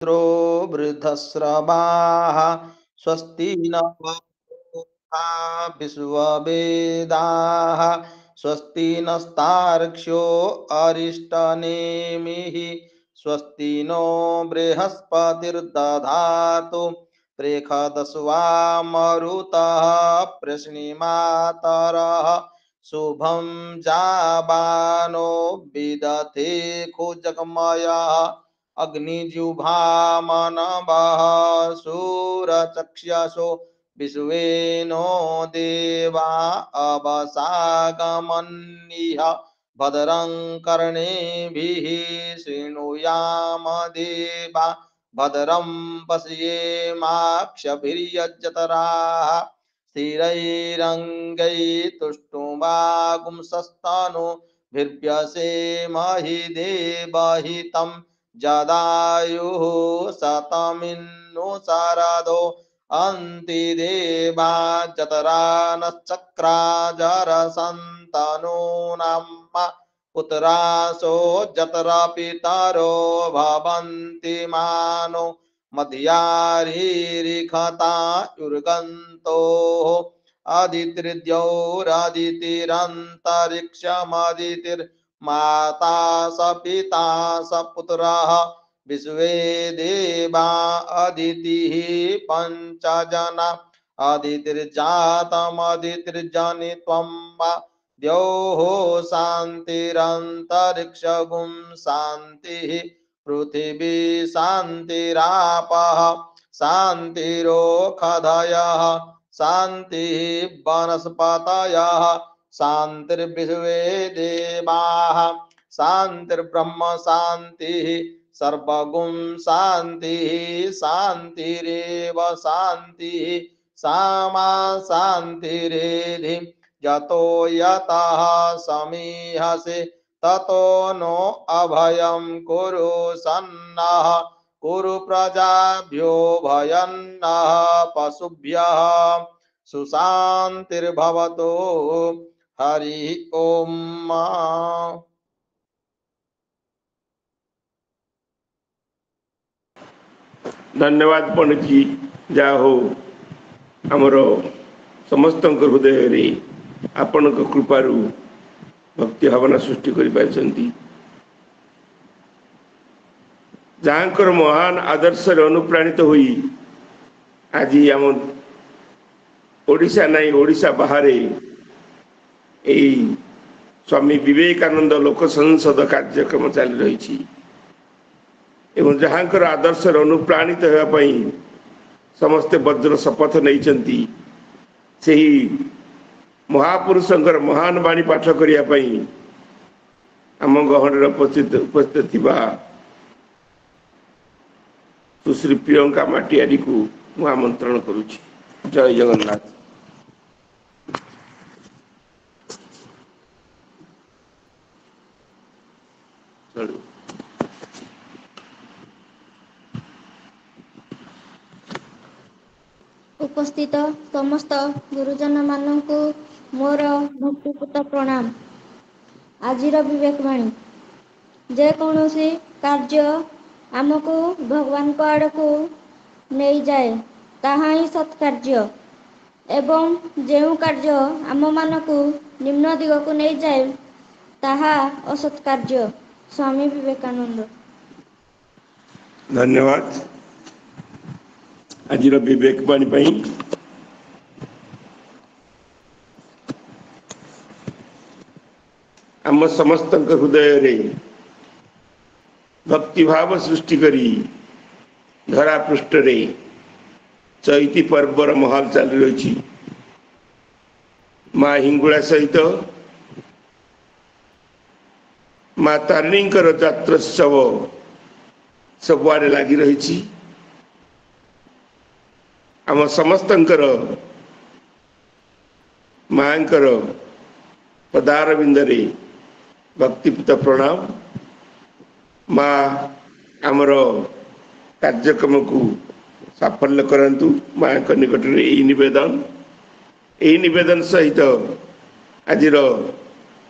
Draw वृद्धश्रवाः स्वस्ति न विश्ववेदाः स्वस्ति नस्तार्क्ष्यो अरिष्टनेमिः स्वस्ति नो बृहस्पतिर्दधातु त्रेखदस्वा मरुतः प्रश्निमातरः शुभं जाबानो विदथे खुजगमयः अग्निजुभामनवः सूरचक्षसो विश्वे नो देवा अवसागमन्निह भद्रं कर्णेभिः शृणुयाम देवा भद्रं पश्येमाक्षभिर्यजतराः स्थिरैरङ्गैस्तुष्टुवागुंसस्तनो भिर्व्यसेमहि देवहितं जदायुः शतमिन्नु शरदो अन्ति देवा जतरा नश्चक्रा जरसन्तनूनां पुत्रासो जतरा पितरो भवन्ति मानो मध्यारीरिखता युर्गन्तोः अदितिर्द्यौरदितिरन्तरिक्षमदितिर्माता स पिता स पुत्रः विश्वे देवा अदितिः पञ्चजना अदितिर्जातमदितिर्जनित्वं वा द्योः शान्तिरन्तरिक्षगुं शान्तिः पृथिवी शान्तिरापः शान्तिरोषधयः शान्तिः वनस्पतयः शान्तिर्विश्वे देवाः शान्तिर्ब्रह्म शान्तिः सर्वगुं शान्तिः शान्तिरेव शान्तिः सामा शान्तिरेधि यतो यतः समीहसे ततो नो अभयं कुरु सन्नः कुरु प्रजाभ्यो भयन्नः पशुभ्यः सुशान्तिर्भवतु हरि ओम। धन्यवाद पंडित जी। जा हो आमर समस्त हृदय आपण कृपारू भक्ति भावना सृष्टि कर जहाँकर महान आदर्श अनुप्राणित हुई आज आम ओडिशा नहीं ओडिशा बाहर स्वामी विवेकानंद लोक संसद कार्यक्रम चली रही एवं जहाँकर आदर्श अनुप्राणित होगापी समस्ते वज्र शपथ नहीं महापुरुषंकर महान वाणी पाठ करने आम गहन उपस्थित थिबा सुश्री प्रियंका माटियारी को मु आमंत्रण करुछि। जय जगन्नाथ। उपस्थित समस्त गुरुजन मानक मोर भक्तिपूत प्रणाम। आजिर विवेकवाणी जेकोसी कार्य आमको भगवान को आड़ को नहीं जाए ताहा ही सत्कार्य एवं जो कार्य आम मानक निम्न दिग को नहीं जाए ताहा असत्कार्य। स्वामी विवेकानंद। धन्यवाद। आजिर विवेकवाणी पई आम समस्त हृदय रे भक्ति भाव सृष्टि करी धरा पृष्ठ रे चैती पर्वर महल चली रही माँ हिंगुला सहित माँ तारिणी जात्रोत्सव सबुआड़े लगी रही। आम समस्त माँ पदार बिंदरे भक्तिपूत प्रणाम। माँ आमर कार्यक्रम को साफल्य करंतु माँ निकट में यही निवेदन सहित आज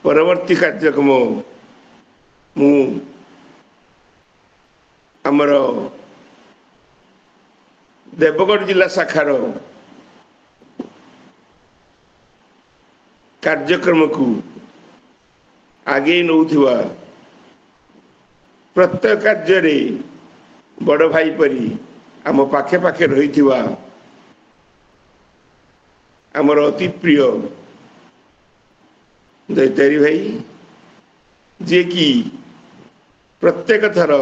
परवर्ती कार्यक्रम मु आमर ଦେବଗଡ଼ ଜିଲ୍ଲା ଶାଖାର କାର୍ଯ୍ୟକ୍ରମକୁ ଆଗେଇ ନେଉଥିବା ପ୍ରତ୍ୟେକ କାର୍ଯ୍ୟରେ ବଡ଼ ଭାଇ ପରି ଆମ ପାଖେ ପାଖେ ରହିଥିବା ଆମର ଅତି ପ୍ରିୟ ଦୈତାରୀ ଭାଇ, ଯିଏକି ପ୍ରତ୍ୟେକ ଥର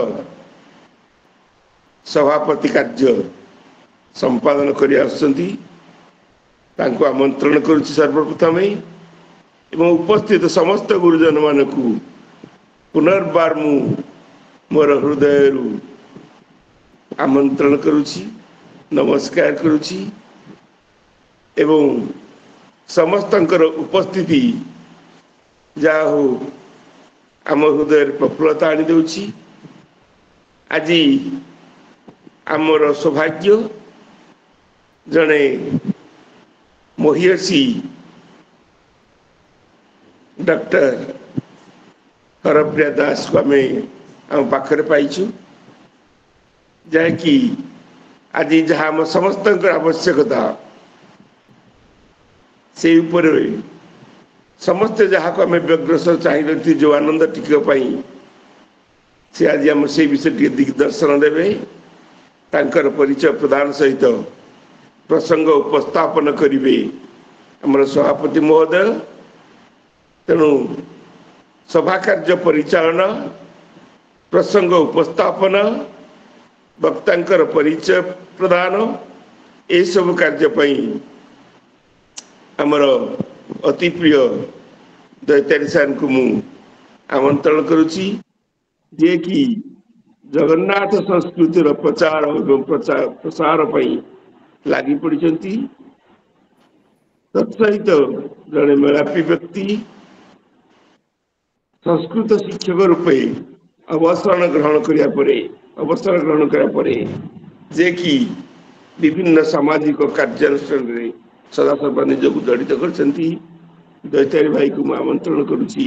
ସଭାପତି କାର୍ଯ୍ୟ ସମ୍ପାଦନ କରି ଆସୁଛନ୍ତି, ତାଙ୍କୁ ଆମନ୍ତ୍ରଣ କରୁଛି ସର୍ବପ୍ରଥମେ ଏବଂ ଉପସ୍ଥିତ ସମସ୍ତ ଗୁରୁଜନ ମାନଙ୍କୁ ପୁନର୍ବାର ମୁଁ ମୋର ହୃଦୟରୁ ଆମନ୍ତ୍ରଣ କରୁଛି, ନମସ୍କାର କରୁଛି ଏବଂ ସମସ୍ତଙ୍କର ଉପସ୍ଥିତି ଯାହା ହଉ ଆମ ହୃଦୟରେ ପ୍ରଫୁଲ୍ଲତା ଆଣିଦେଉଛି। ଆଜି ଆମର ସୌଭାଗ୍ୟ ଜଣେ ମହିୟସୀ ଡକ୍ଟର ହରପ୍ରିୟା ଦାସକୁ ଆମେ ଆମ ପାଖରେ ପାଇଛୁ, ଯାହାକି ଆଜି ଯାହା ଆମ ସମସ୍ତଙ୍କର ଆବଶ୍ୟକତା ସେଇ ଉପରେ ସମସ୍ତେ ଯାହାକୁ ଆମେ ବ୍ୟଗ୍ର ସହ ଚାହିଁଛନ୍ତି ଯେଉଁ ଆନନ୍ଦ ଟିକିକ ପାଇଁ ସେ ଆଜି ଆମ ସେଇ ବିଷୟ ଟିକେ ଦିଗ୍ଦର୍ଶନ ଦେବେ। ତାଙ୍କର ପରିଚୟ ପ୍ରଦାନ ସହିତ ପ୍ରସଙ୍ଗ ଉପସ୍ଥାପନ କରିବେ ଆମର ସଭାପତି ମହୋଦୟ। ତେଣୁ ସଭା କାର୍ଯ୍ୟ ପରିଚାଳନା, ପ୍ରସଙ୍ଗ ଉପସ୍ଥାପନ, ବକ୍ତାଙ୍କର ପରିଚୟ ପ୍ରଦାନ ଏସବୁ କାର୍ଯ୍ୟ ପାଇଁ ଆମର ଅତି ପ୍ରିୟ ଦୈତାରୀ ସାର୍ଙ୍କୁ ମୁଁ ଆମନ୍ତ୍ରଣ କରୁଛି, ଯିଏକି ଜଗନ୍ନାଥ ସଂସ୍କୃତିର ପ୍ରଚାର ଏବଂ ପ୍ରସାର ପାଇଁ ଲାଗି ପଡ଼ିଛନ୍ତି। ତତ୍ସହିତ ଜଣେ ମେଳାପୀ ବ୍ୟକ୍ତି, ସଂସ୍କୃତ ଶିକ୍ଷକ ରୂପେ ଅବସର ଗ୍ରହଣ କରିବା ପରେ ଯିଏକି ବିଭିନ୍ନ ସାମାଜିକ କାର୍ଯ୍ୟାନୁଷ୍ଠାନରେ ସଦାସର୍ବଦା ନିଜକୁ ଜଡ଼ିତ କରିଛନ୍ତି, ଦୈତାରୀ ଭାଇକୁ ମୁଁ ଆମନ୍ତ୍ରଣ କରୁଛି,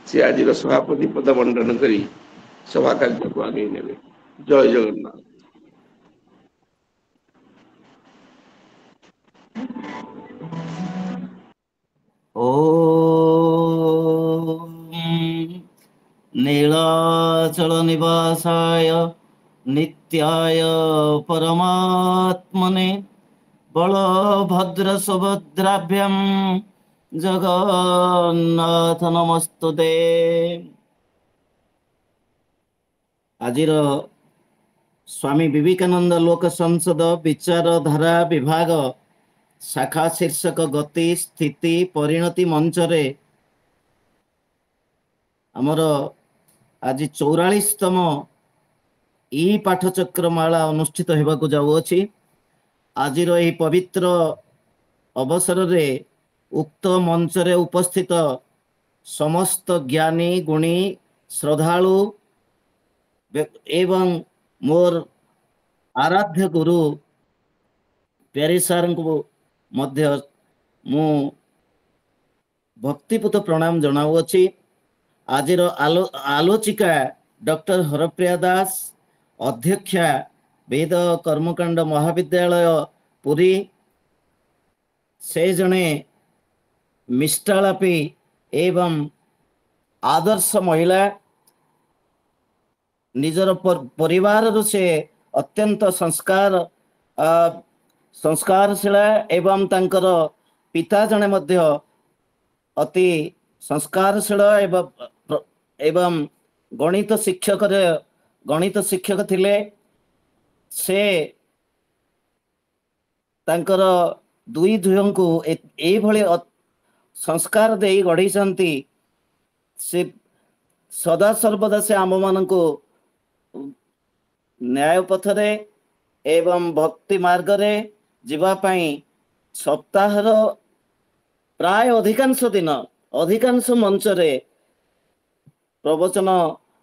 ସେ ଆଜିର ସଭାପତି ପଦ ମଣ୍ଡନ କରି ସଭା କାର୍ଯ୍ୟକୁ ଆଗେଇ ନେବେ। ଜୟ ଜଗନ୍ନାଥ। ॐ नीलाचल निवासाय नित्याय परमात्मने बलभद्र सुभद्राभ्यां जगन्नाथ नमस्तुते। आजिर स्वामी विवेकानंद लोक संसद विचारधारा विभाग शाखा शीर्षक गति स्थिति परिणति मंचरे आमर आज 44तम ई पाठचक्रमाला अनुष्ठित होगाकू जाऊँगी। आजिर यही पवित्र अवसर रे उक्त मंचरे उपस्थित समस्त ज्ञानी गुणी श्रद्धालु एवं मोर आराध्य गुरु प्यारी सार को मध्य मु भक्तिपूत प्रणाम जनाऊँगी। आजिर आलोचिका डॉक्टर हरप्रिया दास, अध्यक्षा वेद कर्मकांड महाविद्यालय पुरी, से जने मिष्टालापी एवं आदर्श महिला, निजर परिवार से अत्यंत संस्कारशीला एवं तांकर पिता जने मध्य अति संस्कारशील एवं गणित शिक्षक थिले। से तांकर दुई झीओं ए भली संस्कार दे गढ़ी से सदा सर्वदा से आम मान न्याय पथरे एवं भक्ति मार्ग रे जीवापाई सप्ताहर प्राय अधिकांश मंच रे प्रवचन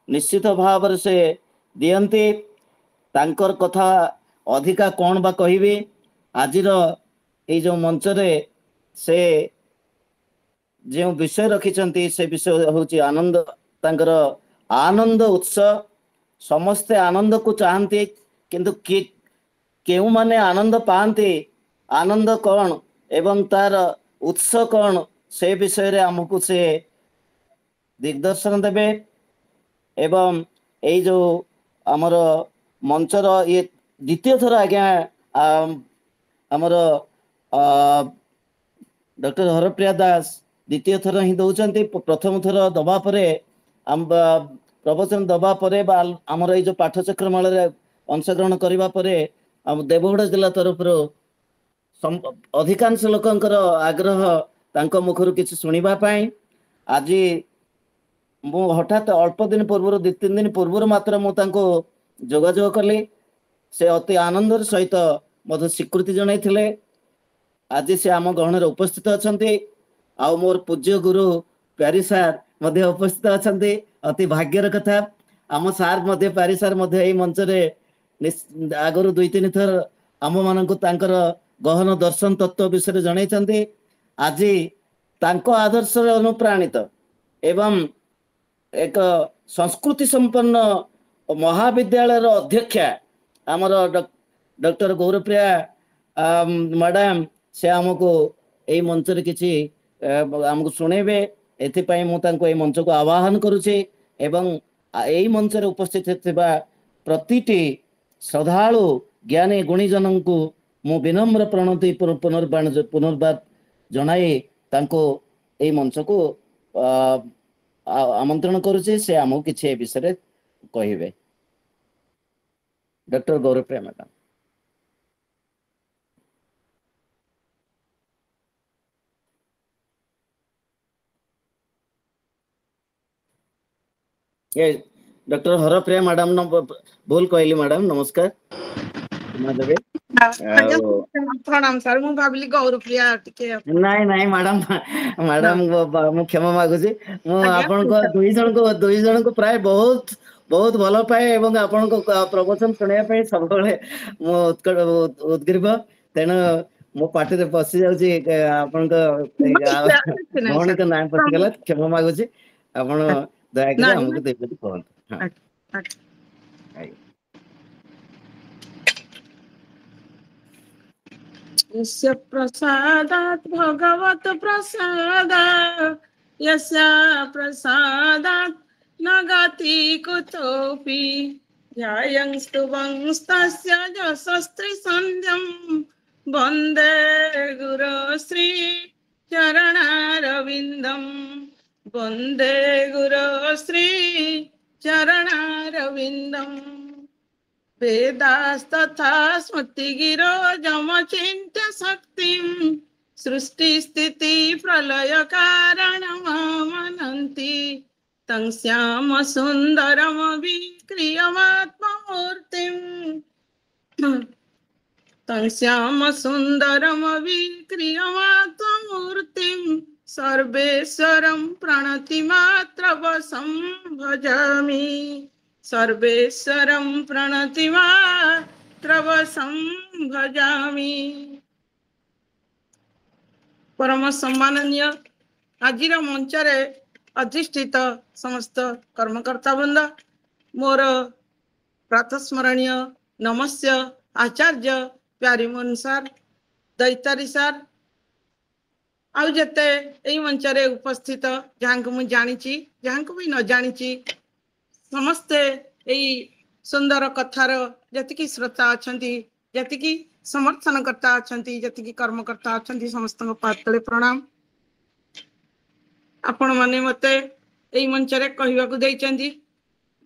निश्चित भाव से दियंती। तांकर कथा अधिका कौन बा कहिबे। आजिर ये जो मंच रे से जो विषय रखिछंती से विषय होची आनंद, तांकर आनंद उत्सव। समस्ते आनंद को चाहती किंतु କେଉଁମାନେ ଆନନ୍ଦ ପାଆନ୍ତି, ଆନନ୍ଦ କ'ଣ ଏବଂ ତାର ଉତ୍ସ କ'ଣ ସେ ବିଷୟରେ ଆମକୁ ସେ ଦିଗଦର୍ଶନ ଦେବେ। ଏବଂ ଏଇ ଯୋଉ ଆମର ମଞ୍ଚର ଇଏ ଦ୍ୱିତୀୟ ଥର ଆଜ୍ଞା ଆମର ଡକ୍ଟର ହରପ୍ରିୟା ଦାସ ଦ୍ୱିତୀୟ ଥର ହିଁ ଦଉଛନ୍ତି। ପ୍ରଥମ ଥର ଦବା ପରେ ପ୍ରବଚନ ଦବା ପରେ ବା ଆମର ଏଇ ଯୋଉ ପାଠଚକ୍ରମାଳାରେ ଅଂଶଗ୍ରହଣ କରିବା ପରେ ଆମ ଦେବଗଡ଼ ଜିଲ୍ଲା ତରଫରୁ ଅଧିକାଂଶ ଲୋକଙ୍କର ଆଗ୍ରହ ତାଙ୍କ ମୁଖରୁ କିଛି ଶୁଣିବା ପାଇଁ। ଆଜି ମୁଁ ହଠାତ୍ ଅଳ୍ପ ଦିନ ପୂର୍ବରୁ 2-3 ଦିନ ପୂର୍ବରୁ ମାତ୍ର ମୁଁ ତାଙ୍କୁ ଯୋଗାଯୋଗ କଲି। ସେ ଅତି ଆନନ୍ଦର ସହିତ ମୋତେ ସ୍ୱୀକୃତି ଜଣାଇଥିଲେ। ଆଜି ସେ ଆମ ଗହଣରେ ଉପସ୍ଥିତ ଅଛନ୍ତି। ଆଉ ମୋର ପୂଜ୍ୟ ଗୁରୁ ପ୍ୟାରୀ ସାର୍ ମଧ୍ୟ ଉପସ୍ଥିତ ଅଛନ୍ତି। ଅତି ଭାଗ୍ୟର କଥା। ଆମ ସାର୍ ମଧ୍ୟ ପ୍ୟାରୀ ସାର୍ ମଧ୍ୟ ଏଇ ମଞ୍ଚରେ ଆଗରୁ 2-3 ଥର ଆମମାନଙ୍କୁ ତାଙ୍କର ଗହନ ଦର୍ଶନ ତତ୍ତ୍ୱ ବିଷୟରେ ଜଣାଇଛନ୍ତି। ଆଜି ତାଙ୍କ ଆଦର୍ଶରେ ଅନୁପ୍ରାଣିତ ଏବଂ ଏକ ସଂସ୍କୃତି ସମ୍ପନ୍ନ ମହାବିଦ୍ୟାଳୟର ଅଧ୍ୟକ୍ଷା ଆମର ଡକ୍ଟର ଗୌରପ୍ରିୟା ମ୍ୟାଡାମ ସେ ଆମକୁ ଏଇ ମଞ୍ଚରେ କିଛି ଆମକୁ ଶୁଣେଇବେ। ଏଥିପାଇଁ ମୁଁ ତାଙ୍କୁ ଏଇ ମଞ୍ଚକୁ ଆହ୍ୱାନ କରୁଛି ଏବଂ ଏଇ ମଞ୍ଚରେ ଉପସ୍ଥିତ ଥିବା ପ୍ରତିଟି ଶ୍ରଦ୍ଧାଳୁ ଜ୍ଞାନୀ ଗୁଣୀଜନଙ୍କୁ ମୁଁ ବିନମ୍ର ପ୍ରଣତି ପୁନର୍ବାର ଜଣାଇ ତାଙ୍କୁ ଏଇ ମଞ୍ଚକୁ ଆମନ୍ତ୍ରଣ କରୁଛି। ସେ ଆମକୁ କିଛି ଏ ବିଷୟରେ କହିବେ। Doctor Gaurpriya madam. Doctor Harpriya madam भूल कहली मैडम नमस्कार प्रणाम सर मु भाबिली गौरप्रिया टिके नहीं नहीं मैडम मैडम मु क्षमा मागुची मु आपन को दुई जन को प्राय बहुत बहुत भल पाए एवं आपन को प्रवचन सुनिया पे सब बेले मु उद्ग्रीव तेणु मो पार्टी रे पसी जाउची आपन को भौणी को नाम पसी गला क्षमा मागुची आपन दया करे हमको देबे कहन। हां यस्य प्रसादात् भगवत प्रसादात् यस्य प्रसादात् न गति कुतोऽपि ध्यायंस्तु वंस्तस्य यशस्त्रिसन्ध्यं वन्दे गुरो श्री चरणारविन्दं वन्दे गुरो श्री चरणारविन्दम् वेदास्तथा स्मृतिगिरो जमचिन्त्य शक्तिं सृष्टि स्थिति प्रलय कारणमनन्ति तं श्याम सुन्दरमविक्रियमात्ममूर्तिं तं श्याम सुन्दरमविक्रियमात्ममूर्तिं सर्वेश्वरं प्रणतिमात्रवशं भजामि सर्वेश्वरं प्रणतिमात्रवशं भजामि। परम सम्माननीय आजिर मंचरे अधिष्ठित समस्त कर्मकर्ता वृंद मोर प्रातस्मरणीय नमस्य आचार्य प्यारीमोहन सार दैतारी सार आउ जेते एई मंचरे उपस्थित जहाँ को मुझे जानी जहाँ को भी न जानी समस्ते यही सुंदर कथार जतिकी श्रोता अच्छा जतिकी समर्थनकर्ता अच्छा जतिकी कर्मकर्ता अच्छा समस्त पातले प्रणाम। आपण माने मते यही मंचरे कहवाकू देइचंदी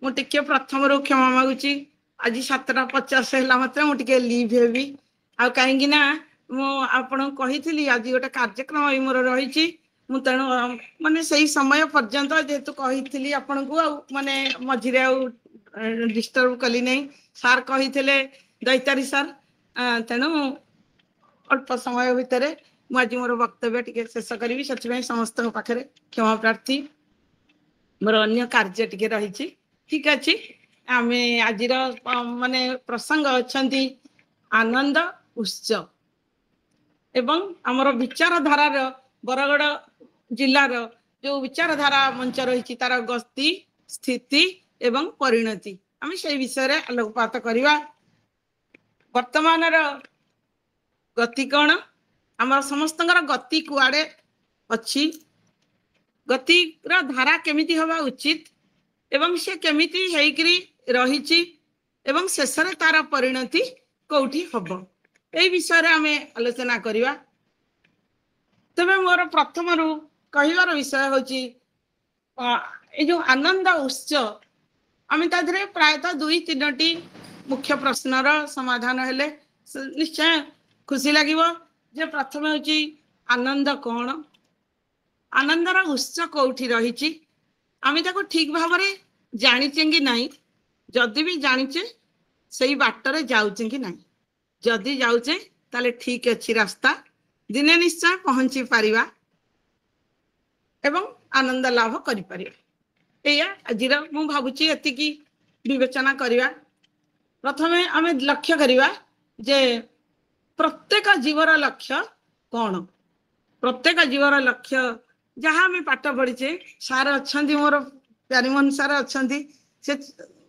मु टिके प्रथम रो क्षमा मागुची आज 7:50 हैला मात्र मु टिके लीव हेबी आ काहेकि ना मु आपण कहिथिली आज गोटे कार्यक्रम मोर रहिची मु तेणु माने सही समय पर्यंत जेहेतु कही आपण को माने मझिरे डिस्टर्ब कली नहीं सार कही दैतारी सार तेणु अल्प समय भितर मुझे मोर वक्तव्य टिके शेष करी से समस्त पाखे क्षमा प्रार्थी मोर अन्य कार्य टिके रही ठीक अच्छे आम आज माने प्रसंग अच्छा आनंद उत्सव एवं आमर विचारधारा बरगड़ जिलार जो विचारधारा मंच रही तार गति स्थिति एवं परिणति आम से विषय आलोकपात करवा। वर्तमान गति कौन आम समस्त गति कुआड़े अच्छी गति धारा केमिति हवा उचित एवं से केमिति हेकरी रही एवं शेष तार परिणति कौटी हम यही विषय आम आलोचना करवा। तबे मोर प्रथम रु कहवार विषय हूँ जो आनंद उत्सव आम ताधरे प्रायतः 2-3टी मुख्य प्रश्नर समाधान हेले निश्चय खुशी लगे। जे प्रथम हूँ आनंद कौन आनंदर उत्स कौटी रही आम ठीक भाव में जानीचे कि नहीं जदि भी जानीचे से बाटर जाऊचे कि नहीं जदि जाऊचे ताले ठीक अच्छी रास्ता दिने निश्चय पहुंची पारिबा एवं आनंद लाभ करि परिबा। एया अजीर मु भाबुची एतिकी विवेचना करिवा। प्रथमे आमे लक्ष्य करिवा जे प्रत्येक जीवर लक्ष्य कौन प्रत्येक जीवर लक्ष्य जहाँ आम पाठ पढ़ीचे सार अच्छा मोर प्यारीमोहन सार अच्छा से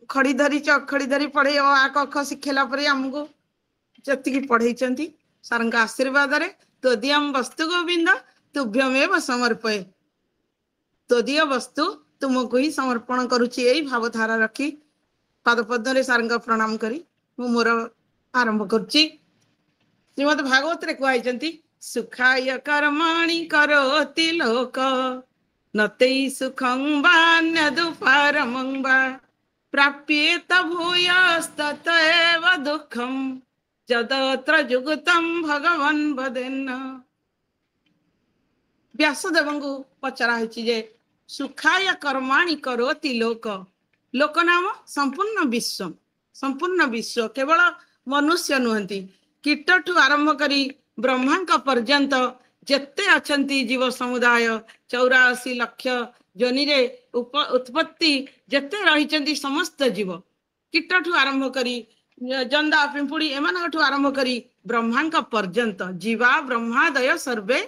खड़ी धरी चखड़ी धरी पढ़े आ क शिखेला आमको जी पढ़े सार आशीर्वाद तोदियम वस्तु गोविंद तुभ्यमेव समर्पये तोदीय वस्तु तुमको ही समर्पण करुच्ची यही भावधारा रखी पादपद्म सार प्रणाम करी मु मोर आरंभ करुच्ची। श्रीमद भागवत रे कहते सुखाय कर्माणि करोति लोक नते सुखं वान्यदुपरमं वा प्राप्येत भूयस्ततैव दुःखं जदत्र जुगतं भगवन् वदेन्न। व्यासदेव को पचरा जे सुखाय कर्माणि करोति लोक लोक नाम संपूर्ण विश्व केवल मनुष्य नुहंती कीट ठू आरंभ करी ब्रह्मा पर्यंत जेते अछंती जीव समुदाय 84 लाख जोनि रे उत्पत्ति जेते रही समस्त जीव कीट ठू आरंभ करी जंदा पिंपुड़ी एमान ठू आरंभ करी ब्रह्मा पर्यंत जीवा ब्रह्मादय सर्वे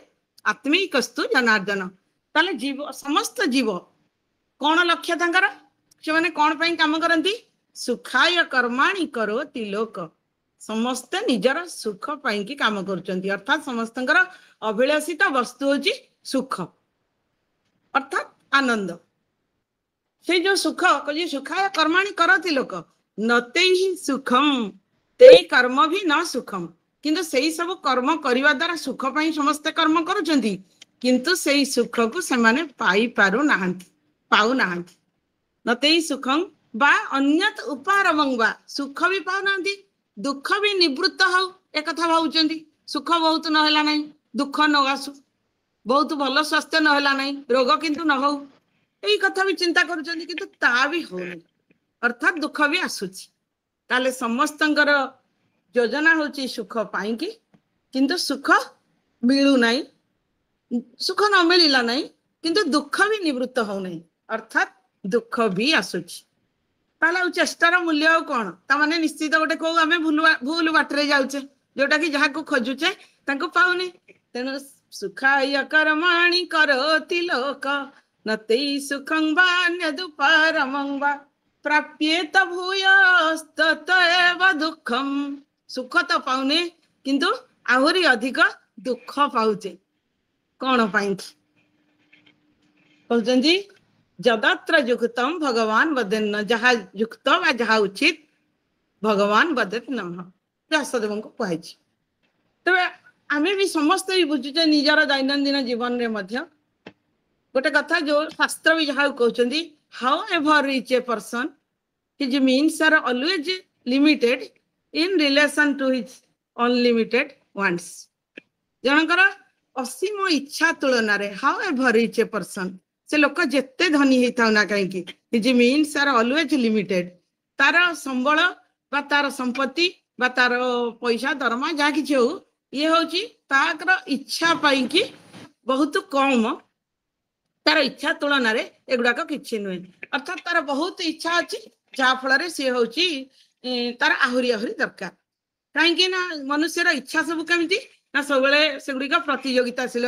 आत्मिकस्तु जनार्दन। ताले जीव समस्त जीव कौन लक्ष्य तांकर से माने कौन पई काम करंती सुखाय कर्माणि करोति लोक समस्ते निजर सुख पाई की काम करुचंती अर्थात समस्त अभिलाषित वस्तु होची सुख अर्थात आनंद से जो सुख कही सुखाय कर्माणि करोति लोक नते ही सुखम ते कर्म भी न सुखम किंतु सेही सब कर्म करिवा द्वारा सुख पाई समस्त कर्म करुचंती किंतु सेही सुख को से माने पाई पारु नाहंती पाउ नाहंती नते ही सुखम बा अन्यत उपारमं बा सुख भी पाउ नाहंती दुख भी निवृत्त हो एक कथा भावुचंती सुख बहुत नहला नहीं दुख न आसु बहुत भल स्वास्थ्य नहला नहीं रोग किंतु न हो यही कथा भी चिंता करुचंती किंतु ता भी हो अर्थात दुख भी आसुची ताले समस्तंकर योजना होची सुख पाई की किंतु सुख मिलू नहीं सुख न मिलला नहीं किंतु दुख भी निवृत्त हो नहीं अर्थात दुख भी आसुची ताला चेष्टार मूल्य कौन ताने निश्चित गोटे कौ आम भूल बाटरे जाऊे जोटा कि जहाँ को खोजुचे पाऊनी तेणु सुखाय कर्माणि करोति लोक नते सुखं वान्यदुपरमं वा प्राप्येत भूयस्ततैव दुःखं सुख तो पाऊने किंतु आहुरी अधिक दुख पाउचे कौन पाई कहते जदत्र युक्तम भगवान वदेन्न जहाँ युक्त व जहाँ उचित भगवान वदेत नमः व्यासदेव को कही तेरे आम भी समस्त भी बुझुचे निजर दैनंदिन जीवन रे मध्य गोटे कथा जो शास्त्र भी जहाँ कहते however rich a person his means are always limited in relation to his unlimited wants जनकर असीम इच्छा तुलन however rich a person से लोक जेते धनी होता ना कहीं his means are always limited तार संबल बा तार संपत्ति बा तार पैसा दरमा जहाँ कि हो ये हूँ तार इच्छा पाई कि बहुत कम तार इच्छा तुलन एगुड़ाक कि नुहे अर्थात तार बहुत इच्छा अच्छी जहाँ फल सी हूँ तार आहरी आहरी दरकार कहीं मनुष्यर इच्छा सब केमी ना सब से गुड़िक प्रतियोगिताशील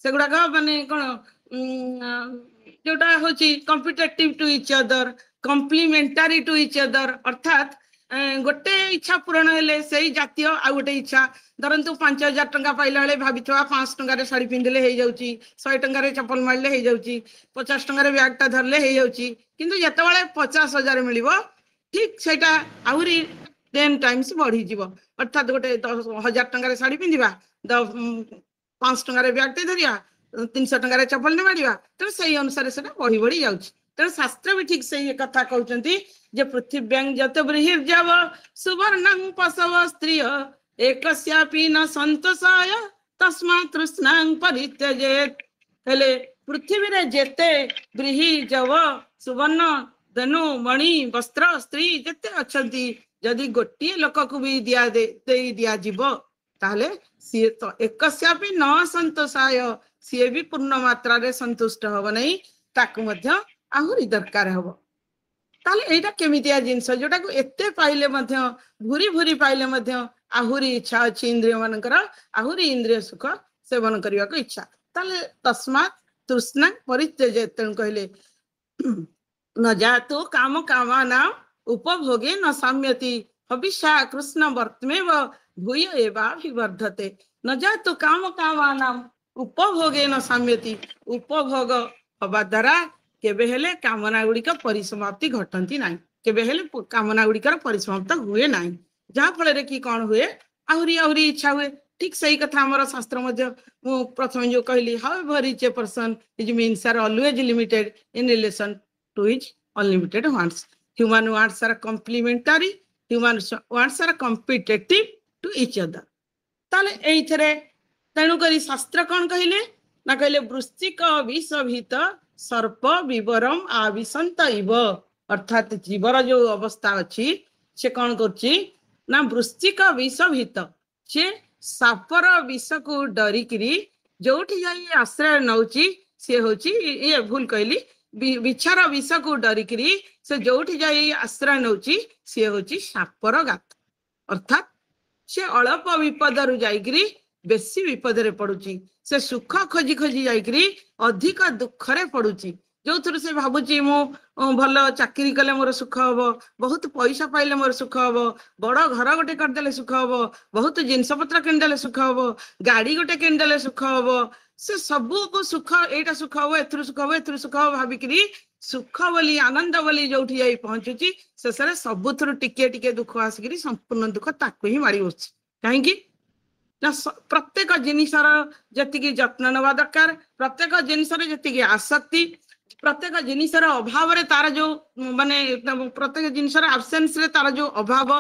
से गुड़ाक माने कौन जोटा हूँ competitive to each other complementary to each other अर्थात गोटे इच्छा पूरण हेले से जातीय आ गोटे इच्छा धरतु 5,000 टंका पाइला बेले भाभी 500 टंकार शाढ़ी पिंधिले हो जाउची 100 टंकार चप्पल मारले हो जाउची 50 टंकार बैग टा धरले हो जाउची किंतु जेतेबेले 50,000 मिलिबो ठीक सेटा आहुरी 10 टाइम्स बढ़ी जीवो अर्थात गोटे 10,000 टंकार शाढ़ी पिंधिबा 500 टंकार बैग टे धरिया 300 टंकार चप्पल ने मारिबा तो सही अनुसार सेटा बढ़ी बढ़ी जाउची तेणु शास्त्र भी ठीक से कथा कहते जे पृथिव्यां जत बृहिर्जव सुवर्णं पशव स्त्रिय एकस्यापि न संतोषाय तस्मात् तृष्णां परित्यजेत् हेले पृथ्वी रे जेते ब्रीहि जव सुवर्ण धनु मणि वस्त्र स्त्री जेते अछंती जदि गोटे लोक को भी दिया जीव ताहले सी तो एकस्यापि न संतोषाय सी भी पूर्ण मात्रा रे संतुष्ट हब नहीं ताकु मध्य आहुरी दरकार हब ताले एटा केमितिया जिंस जोटा को एते पाइले मध्य भूरी भूरी पाइले मध्य आहुरी इच्छा अछि इंद्रिय मानकर आहुरी इंद्रिय सुख सेवन करिया को इच्छा ताले तस्मात् तृष्णा परित्यज्य तेणु कहले न जातो काम कामाना उपभोगे न साम्यति हविषा कृष्ण वर्तमेव भूय एवाभिवर्धते न जातो काम कामाना उपभोगे न साम्यति उपभोग हवा द्वारा केबे हेले कामना गुड़िक परिसमाप्ति घटती ना केबे हेले कामना गुड़िकर परिसमाप्त हुए ना जहाँ फल कि कौन हुए आहुरी आहुरी इच्छा हुए ठीक सही कथा हमारा शास्त्र मध्य प्रथम जो कहली however each a person his means are always limited in relation to his unlimited wants human wants are complementary human wants are competitive to each other ताले एइथरे तेणु करी शास्त्र कौन कहले ना कहले वृश्चिक विषभीत सर्प विवरम आविशंत इव अर्थात जीवर जो अवस्था अच्छी से कौन करछि ना वृश्चिक विषभीत से सापर विष को डरिकी जोठी जाई आश्रय नौची से होची ये भूल कहली विछार विष को डरिकी से जोठी जाई आश्रय नौची से होची सापर गात अर्थात से अल्प विपद रु जाइकरी बेसी विपद रे पड़ुची से सुख खोजी खोजी जाइकरी अधिक दुख रे पड़ुची जो थुर से भाबुची मो भल चाकरी कले मोर सुख हबो बहुत पैसा पाइले मोर सुख हबो बड़ घर गोटे करदेले सुख हबो बहुत जिनस पत्र किनदेले सुख हबो गाड़ी गोटे किनदेले सुख हबो से सबू को सुख एटा सुख हबो एथुर सुख हबो एथुर सुख हबो भाबिकरी सुख बोली आनंद बोली जोठी जाई पहुंचुची शेषरे सबुथुर टिके टिके दुख आसिकरी संपूर्ण दुख ताकू ही मारी बसुची काहेकि ना प्रत्येक जिनिसर जतिकी जत्न नवा दरकार प्रत्येक जिनिसर जतिकी आसक्ति प्रत्येक जिनिसर अभाव रे तार जो माने प्रत्येक जिनिसर एब्सेंस रे तार जो अभाव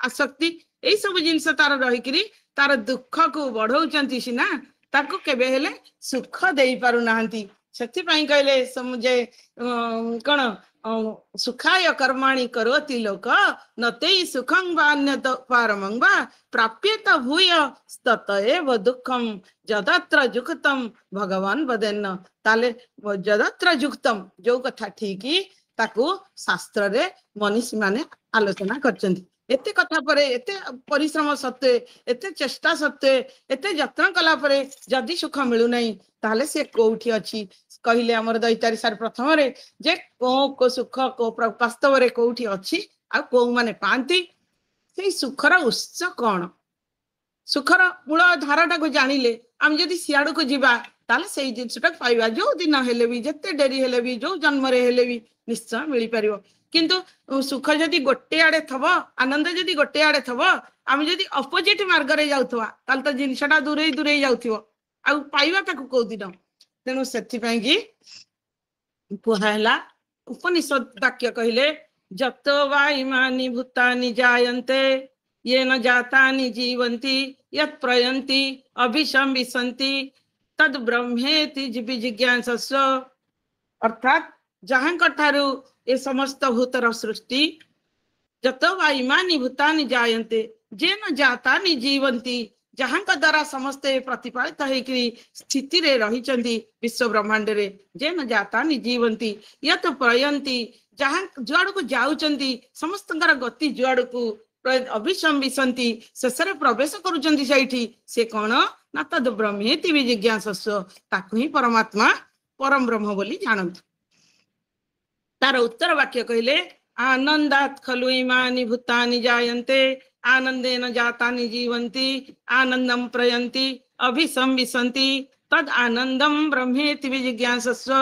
आसक्ति एई सब जिनिस तार रहिकरी तार दुख को बढ़ौचंती सिना ताको केबे हेले सुख देई पारु नाहंती सेति पई कहले समझे कोन सुखाय कर्माणि करोति लोक नते सुखं वा अन्यत परमं वा प्राप्येत भूय तत एव दुःखं जदत्र जुक्तम भगवान वदेन्न ताले जदत्र जुक्तम जो कथा ठीक ताकू शास्त्र रे मनीषी माने आलोचना करचंती एते कथा परे एते परिश्रम सत्वे एते चेष्टा सत्वे एते जत्न कला परे जदि सुख मिलु नहीं ताले से कोठी अछि कहले हमर दैतारी सार प्रथम रे जे को सुख को वास्तव रे कोठी अछि आ को माने पांती से सुखर उत्स कोन सुखर मूल धाराटा को जानिले हम जदि सियाडू को जीवा ताले सेई जिंसटा पाइबा जो दिन हेले भी जत्ते डेरी हेले भी जो जन्म रे हेले भी निश्चय मिली परिबो किंतु सुख जदि गोटे आड़े थब आनंद जदि गोटे आड़े थब आम जदि अपोजिट मार्ग रे जाउथवा ताल तो जिनसटा दूरे दूरे जाउथिबो आ पाइबा ताको को दिन तेणु से कुहला उपनिषद वाक्य कहले जतो वा इमानि भूतानि जायन्ते ये न जातानि जीवन्ति यत् प्रयन्ति अभिसंविशन्ति तद ब्रह्मेति जिज्ञासस्व अर्थात जहां कठारु ए समस्त भूतर सृष्टि जतो वा इमानि भूतानि जायन्ते जे न जातानि जीवन्ति जहां का द्वारा समस्ते प्रतिपादित होकरी स्थिति रे रहिचंती विश्व ब्रह्मांड रे जे न जातानि जीवन्ति यत प्रयन्ति जहां जुआड़ को जाउचंती समस्त गति जुआड़ को अभिसंविशन्ति शेषरे प्रवेश करुचंती सैठी से कौन ना तद ब्रह्मेति जिज्ञासस्व ताकु ही परमात्मा परम ब्रह्म बोली जानंतु तार उत्तर वाक्य कहले आनंदात् खलु इमानि भूतानि जायन्ते आनंदेन जातानि जीवन्ति आनंदं प्रयन्ति अभिसंविशन्ति तद आनंदम ब्रह्मेति विजिज्ञासस्व।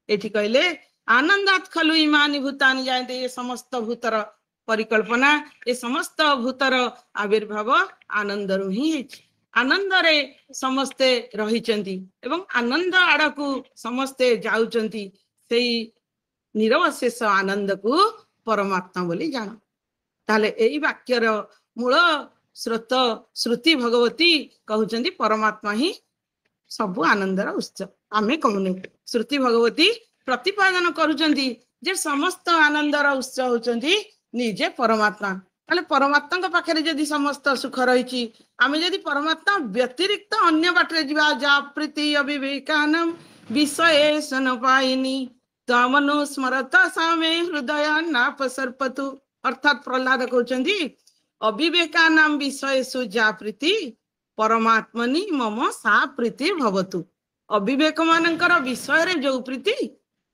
एठी कहले आनंदात् खलु इमानि भूतानि जायन्ते, ये समस्त भूतर परिकल्पना, ये समस्त भूतर आविर्भाव आनंदरु ही हेछि। आनंद रे समस्ते रहिचंती एवं आनंद आड़कू समस्ते जाउचंती, सेई निरवशेष आनंद को परमात्मा बोली जान। ताले एई वाक्यर मूल स्रोत श्रुति भगवती कहउचंती परमात्मा ही सबु आनंदर उत्स। आमे कहूने श्रुति भगवती प्रतिपादन करुचंती जे समस्त आनंदर उत्स होचंती निजे परमात्मा। ताले परमात्मा पाखरे जदि समस्त सुख रही, आमे जदि परमात्मा व्यतिरिक्त अन्य बाटरे जिबा जा प्रीति अविवेकानम विषय सन पाइनी तमनु स्मरत सामे हृदय नापसर्पतु। अर्थात प्रहलाद कहउचंती अविवेकानाम विषयसु जा प्रीति परमात्मनि मम सा प्रीति भवतु। अविवेक मानकर विषय रे जो प्रीति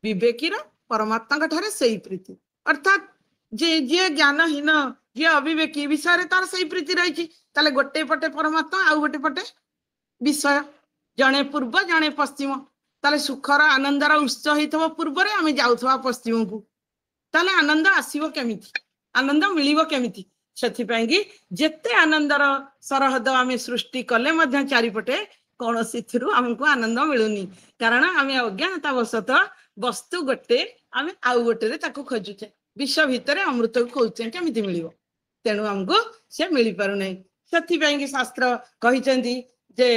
विवेकीर परमात्मा ठारे सही प्रीति। अर्थात जे जे ज्ञानहीन जे अविवेकी विषय रे तार सही प्रीति रही, ताले गोटे पटे परमात्मा आउ गोटे पटे विषय, जणे पूर्व जणे पश्चिम। ताले सुखर आनंदर उत्स होइथबो पूर्व रे, आमे जाउथबा पश्चिम को, ताले आनंद आसीबो केमिति, आनंद मिलिबो केमिति। सेथिपैं कि जेते आनंदर सरहद आमे सृष्टि कले मध्य चारिपटे कौनसी थिरु हमको आनंद मिलुनी, कारण आमे अज्ञानता वशत वस्तु गोटे आमे आउ गोटे रे ताको खोजुचे, विश्व भितर अमृत को खोजुचे केमिति मिलिबो, तेणु हमको से मिली पारु नै। सेथिपैं कि शास्त्र कहिचंती जे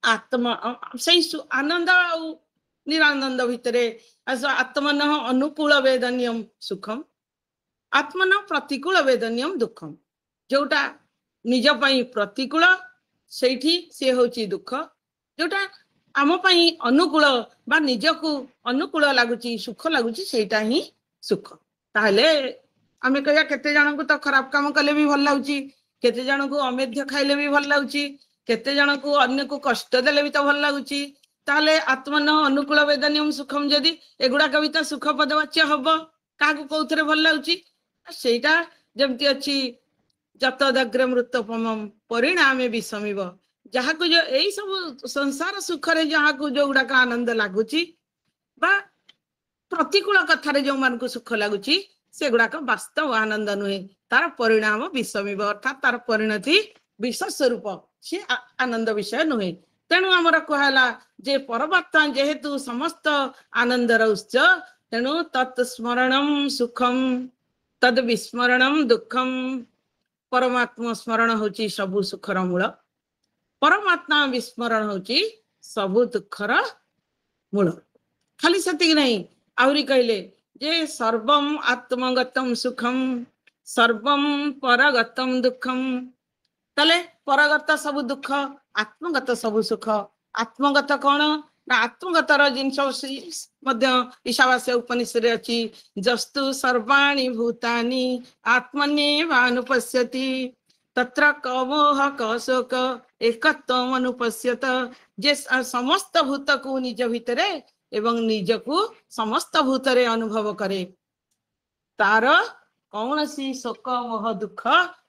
आत्मा से आनंद और निरानंद भितरे आत्मन अनुकूल वेदनीयम सुखम आत्मन प्रतिकूल वेदनीयम दुखम। जोटा निज पई प्रतिकूल सेठी से होची दुख, जोटा आम पई अनुकूल बा निजको अनुकूल लागुची सुख लागुची सेटा ही सुख। ताहले आमे कहया केते जन को तो खराब काम कले भी भल लागुची, केते जन को अमेध्य खाइले भी भल लागुची, केते जन को अन्य को कष्ट देले भी तो भल लागुची। ताहले आत्मन अनुकूल वेदनीयम सुखम जदि एगुड़ा कविता सुख पदवाच्य हबो, काको कोथरे भल लागुची सेटा जमती अछि जतदग्र मृतपमम परिणामे विषमिव। जहा को जो एई सब संसार सुख रे जहा को जो गुडा का आनंद लागुची बा प्रतिकूल कथा रे जो मान को सुख लागुची से गुडा का वास्तव आनंद नुहे, तार परिणाम विषमिव। अर्थात तार परिणति विष स्वरूप से आनंद विषय नुहे। तेणु आमर कहला जे परमात्मा जेहेतु समस्त आनंदर उत्स, तेणु तत्स्मरणम सुखम तद विस्मरणम दुखम। परमात्मा स्मरण होची सबु सुखर मूल, परमात्मा विस्मरण होची सबु दुखर मूल। खाली सेतिक नहीं, आउरी कहले जे सर्वम आत्मगतम सुखम सर्वम परगतम दुखम। तले परगत सबु दुख, आत्मगत सबु सुख। आत्मगत कौन ना आत्मगतर जिनस मध्य ईशावास्य उपनिषद अछि जस्तु सर्वाणि भूतानि आत्मन्येव अनुपश्यति तत्र कमोह कशोक एकत्वम अनुपश्यत। जे समस्त भूत को निज भितरे एवं निज को समस्त भूतरे अनुभव करे, तार कौनसी शोक मोह दुख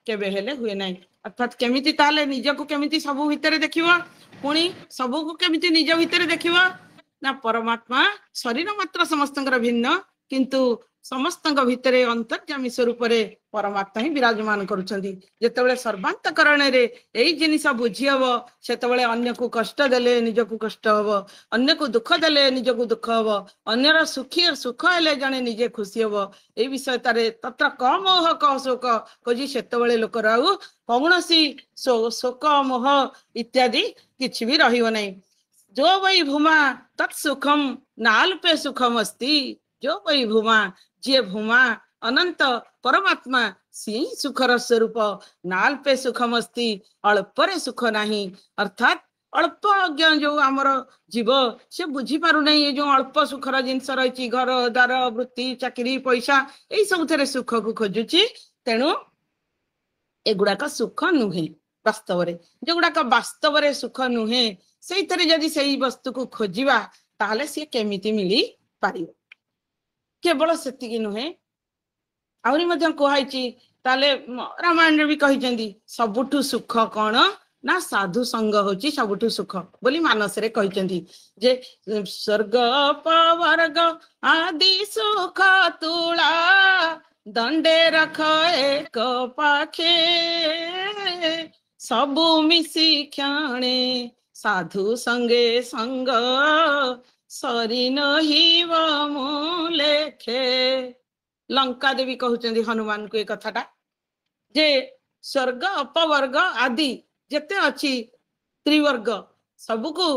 केबे हेले हुए नाही। अर्थात केमिति ताले निज को केमिति सबु भितरे देखिबो, पुणी सबु को केमिति निज भितरे देखिबो ना परमात्मा शरीर मात्र समस्तंकर भिन्न, किंतु समस्तंक भितरे अंतर्यामी स्वरूप रे परमात्मा ही विराजमान करुछंती। जेतेबेले सर्वांतकरण रे एई जिनिस बुझी हबो, सेतेबेले अन्य को कष्ट देले निज को कष्ट हबो, अन्य को दुख देले निज को दुख हबो, अन्यर सुखी सुख हेले जने निजे खुशी हबो। एई विषय तारे तत्र कमोह क शोक कजी सेतेबेले लोक राउ कौनसी शोक मोह इत्यादि किछि भी रहिबो नै। जो वै भूमा तत्सुखम नाल्पे सुखम अस्ति। जो वै भूमा जे भूमा अनंत परमात्मा सी सुखर स्वरूप नाल्पे सुखम अस्ति, अल्परे सुख नाही। अर्थात अल्प अज्ञ जो आमर जीव से बुझी पारु नहीं, ये जो अल्प सुखर जिनस रही घर द्वार वृत्ति चाकरी पैसा यही सब थे सुख को खोजुची। तेणु एगुड़ाक सुख नुहे वास्तव रे, जो गुड़ाक वास्तव रे सुख नुहे से जदि से वस्तु को खोजिबा ताहले सी केमिति मिली पारिबो। केवल सेतिकी नुहे, ଆହୁରି ମଧ୍ୟ କୁହାଯାଇଛି ତାହେଲେ ରାମାୟଣରେ ବି କହିଛନ୍ତି ସବୁଠୁ ସୁଖ କଣ ନା ସାଧୁ ସଙ୍ଗ ହଉଛି ସବୁଠୁ ସୁଖ ବୋଲି ମାନସରେ କହିଛନ୍ତି ଯେ ସ୍ୱର୍ଗ ପବର୍ଗ ଆଦି ସୁଖ ତୁଳା ଦଣ୍ଡେ ରଖ ଏକ ପାଖେ ସବୁ ମିଶି କ୍ଷଣେ ସାଧୁ ସଙ୍ଗେ ସଙ୍ଗ ସରି ନହିବ ମୁଁ ଲେଖେ। ଲଙ୍କା ଦେବୀ କହୁଛନ୍ତି ହନୁମାନଙ୍କୁ ଏ କଥାଟା ଯେ ସ୍ୱର୍ଗ ଅପବର୍ଗ ଆଦି ଯେତେ ଅଛି ତ୍ରିବର୍ଗ ସବୁକୁ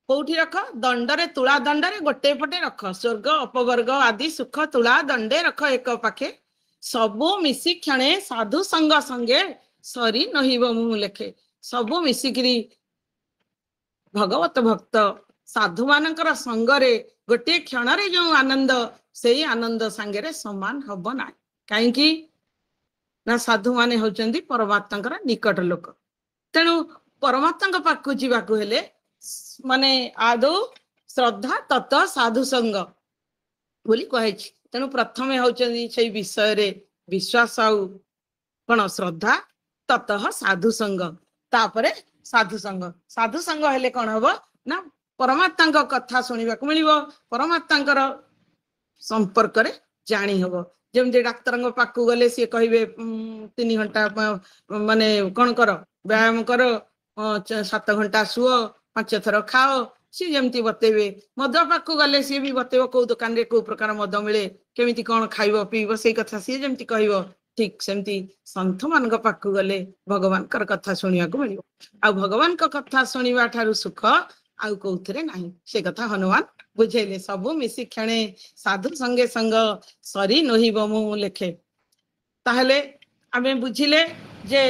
କୋଉଠି ରଖ ଦଣ୍ଡରେ ତୁଳା ଦଣ୍ଡରେ ଗୋଟେ ପଟେ ରଖ ସ୍ୱର୍ଗ ଅପବର୍ଗ ଆଦି ସୁଖ ତୁଳା ଦଣ୍ଡେ ରଖ ଏକ ପାଖେ ସବୁ ମିଶି କ୍ଷଣେ ସାଧୁ ସଙ୍ଗ ସଙ୍ଗେ ସରି ନହିବ ମୁଁ ଲେଖେ। ସବୁ ମିଶିକିରି ଭଗବତ ଭକ୍ତ ସାଧୁ ମାନଙ୍କର ସଙ୍ଗରେ ଗୋଟିଏ କ୍ଷଣରେ ଯୋଉ ଆନନ୍ଦ ସେଇ ଆନନ୍ଦ ସାଙ୍ଗରେ ସମାନ ହବ ନାହିଁ। କାହିଁକି ନା ସାଧୁ ମାନେ ହଉଛନ୍ତି ପରମାତ୍ମାଙ୍କର ନିକଟ ଲୋକ। ତେଣୁ ପରମାତ୍ମାଙ୍କ ପାଖକୁ ଯିବାକୁ ହେଲେ ମାନେ ଆଦୌ ଶ୍ରଦ୍ଧା ତତ ସାଧୁ ସଙ୍ଗ ବୋଲି କୁହାଯାଇଛି। ତେଣୁ ପ୍ରଥମେ ହଉଛନ୍ତି ସେଇ ବିଷୟରେ ବିଶ୍ୱାସ ଆଉ କଣ ଶ୍ରଦ୍ଧା ତତଃ ସାଧୁ ସଙ୍ଗ ତାପରେ ସାଧୁ ସଙ୍ଗ। ସାଧୁ ସଙ୍ଗ ହେଲେ କଣ ହବ ନା ପରମାତ୍ମାଙ୍କ କଥା ଶୁଣିବାକୁ ମିଳିବ ପରମାତ୍ମାଙ୍କର ସମ୍ପର୍କରେ ଜାଣି ହବ। ଯେମିତି ଡାକ୍ତରଙ୍କ ପାଖକୁ ଗଲେ ସିଏ କହିବେ 3 ଘଣ୍ଟା ମାନେ କଣ କର ବ୍ୟାୟାମ କର 7 ଘଣ୍ଟା ଶୁଅ 5 ଥର ଖାଅ ସିଏ ଯେମିତି ବତେଇବେ। ମଦ ପାଖକୁ ଗଲେ ସିଏ ବି ବତେଇବ କୋଉ ଦୋକାନରେ କୋଉ ପ୍ରକାର ମଦ ମିଳେ କେମିତି କଣ ଖାଇବ ପିଇବ ସେଇ କଥା ସିଏ ଯେମିତି କହିବ। ଠିକ ସେମିତି ସନ୍ଥ ମାନଙ୍କ ପାଖକୁ ଗଲେ ଭଗବାନଙ୍କର କଥା ଶୁଣିବାକୁ ମିଳିବ। ଆଉ ଭଗବାନଙ୍କ କଥା ଶୁଣିବା ଠାରୁ ସୁଖ ଆଉ କୋଉଥିରେ ନାହିଁ ସେ କଥା ହନୁମାନ ବୁଝେଇଲେ। ସବୁ ମିଶି କ୍ଷଣେ ସାଧୁ ସଙ୍ଗେ ସଙ୍ଗ ସରି ନହିବ ମୁଁ ଲେଖେ। ତାହେଲେ ଆମେ ବୁଝିଲେ ଯେ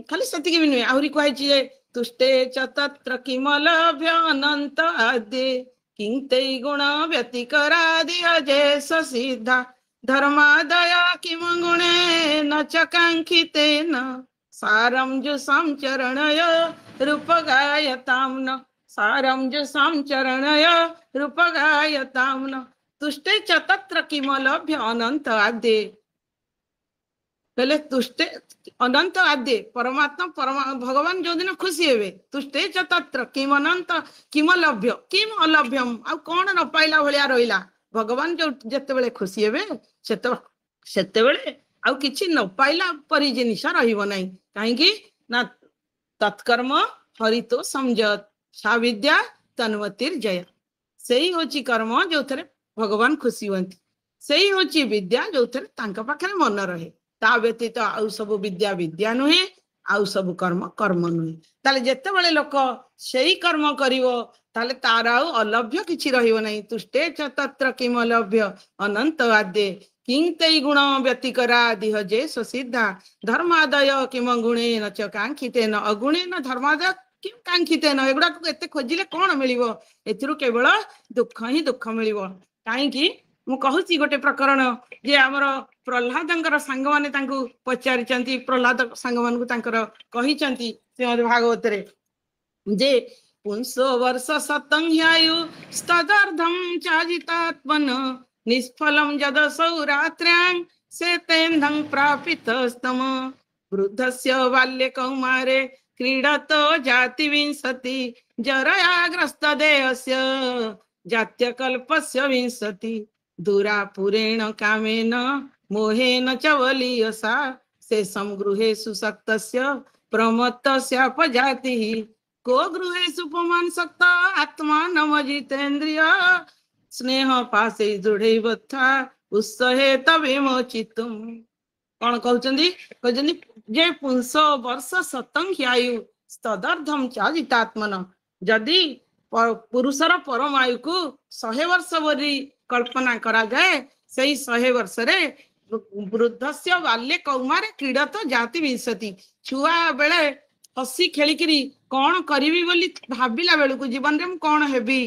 ଖାଲି ସେତିକି ବି ନୁହେଁ ଆହୁରି କୁହାଯାଇଛି ଯେ ତୁଷ୍ଟେ ଚ ତତ୍ର କିମଲଭ୍ୟ ଅନନ୍ତ ଆଦି କିଂତେଇ ଗୁଣ ବ୍ୟତିକରାଦିୟ ଯେ ସିଦ୍ଧା ଧର୍ମାଦୟ କିମ ଗୁଣେ ନ च କାଙ୍କ୍ଷିତେନ ସାରಂ ଯୁଷାଂ ଚରଣୟ ରୂପଗାୟତାମ୍ନ ସାରಂ ଯୁଷାଂ ଚରଣୟ ରୂପଗାୟତାମ୍ନ ତୁଷ୍ଟେ ଚ ତତ୍ର କିମଲଭ୍ୟ ଅନନ୍ତ ଆଦି କହିଲେ ତୁଷ୍ଟେ ଅନନ୍ତ ଆଦି ପରମାତ୍ମା ଭଗବାନ ଯୋଉଦିନ ଖୁସି ହେବେ ତୁଷ୍ଟେ ଚ ତତ୍ର କିମ ଅନନ୍ତ କିମ ଲଭ୍ୟ କିମ ଅଲଭ୍ୟମ ଆଉ କଣ ନ ପାଇଲା ଭଳିଆ ରହିଲା। ଭଗବାନ ଯୋଉ ଯେତେବେଳେ ଖୁସି ହେବେ ସେତେବେଳେ ଆଉ କିଛି ନ ପାଇଲା ପରି ଜିନିଷ ରହିବ ନାହିଁ। କାହିଁକି ନା ତତ୍କର୍ମ ହରିତୋ ସଂଯତ ସା ବିଦ୍ୟା ତନ୍ମତିର ଜୟ। ସେଇ ହଉଛି କର୍ମ ଯୋଉଥିରେ ଭଗବାନ ଖୁସି ହୁଅନ୍ତି। ସେଇ ହଉଛି ବିଦ୍ୟା ଯୋଉଥିରେ ତାଙ୍କ ପାଖରେ ମନ ରହେ। ତା ବ୍ୟତୀତ ଆଉ ସବୁ ବିଦ୍ୟା ବିଦ୍ୟା ନୁହେଁ ଆଉ ସବୁ କର୍ମ କର୍ମ ନୁହେଁ। ତାହେଲେ ଯେତେବେଳେ ଲୋକ ସେଇ କର୍ମ କରିବ ତାହେଲେ ତାର ଆଉ ଅଲଭ୍ୟ କିଛି ରହିବ ନାହିଁ। ତୁଷ୍ଟେ ଚ ତତ୍ର କିମ ଲଭ୍ୟ ଅନନ୍ତ ଆଦ୍ୟ କିଂତେଇ ଗୁଣ ବ୍ୟତିକରା ଦିହ ଯେ ସିଦ୍ଧା ଧର୍ମାଦୟ କିମ ଗୁଣେ ନ ଚ କାଙ୍କ୍ଷିତେନ ଅଗୁଣେ ନ ଧର୍ମାଦୟ କିମ କାଙ୍କ୍ଷିତେନ ଏଗୁଡାକୁ ଏତେ ଖୋଜିଲେ କଣ ମିଳିବ। ଏଥିରୁ କେବଳ ଦୁଃଖ ହିଁ ଦୁଃଖ ମିଳିବ। କାହିଁକି ମୁଁ କହୁଛି ଗୋଟେ ପ୍ରକରଣ ଯେ ଆମର ପ୍ରହ୍ଲାଦଙ୍କର ସାଙ୍ଗମାନେ ତାଙ୍କୁ ପଚାରିଛନ୍ତି ପ୍ରହ୍ଲାଦ ସାଙ୍ଗମାନଙ୍କୁ ତାଙ୍କର କହିଛନ୍ତି ଶ୍ରୀମଦ୍ ଭାଗବତରେ ଯେ ପୁଂସ ବର୍ଷ ଶତଂ ହ୍ୟାୟୁ ସ୍ତଦର୍ଦ୍ଧଂ ଚାଜିତାତ୍ମନ ନିଷ୍ଫଲಂ ଯଦ ସୌରାତ୍ର୍ୟାଂ ସେତେନ୍ଧଂ ପ୍ରାପିତସ୍ତମ ବୃଦ୍ଧସ୍ୟ ବାଲ୍ୟ କୌମାରେ କ୍ରୀଡ଼ତ ଜାତି ବିଂଶତି ଜରୟାଗ୍ରସ୍ତ ଦେହସ୍ୟ ଜାତ୍ୟକଲ୍ପସ୍ୟ ବିଂଶତି ଦୁରାପୁରେଣ କାମେନ ମୋହେନ च बलीयसा शेषं गृहेषु सक्तस्य प्रमत्तस्यापजातिः को गृहेषु पुमान् सक्त आत्मानमजितेन्द्रिय स्नेह पाशै दृढैवत्था उत्सहे तवेमोचितुम्। कौन कहउचंदी जे पुंस वर्ष शतं ह्यायु तदर्धम चाजितात्मन जदि पुरुषर परमायु को 100 वर्ष बोली कल्पना करा जाए सही 100 वर्ष रे वृद्धस्य बाल्य कौमारे क्रीडत जाति विंशति छुआ बेले हसी खेलिकिरी कौन करिवी बोली भाबिला बेलू जीवन रे कौन हेबी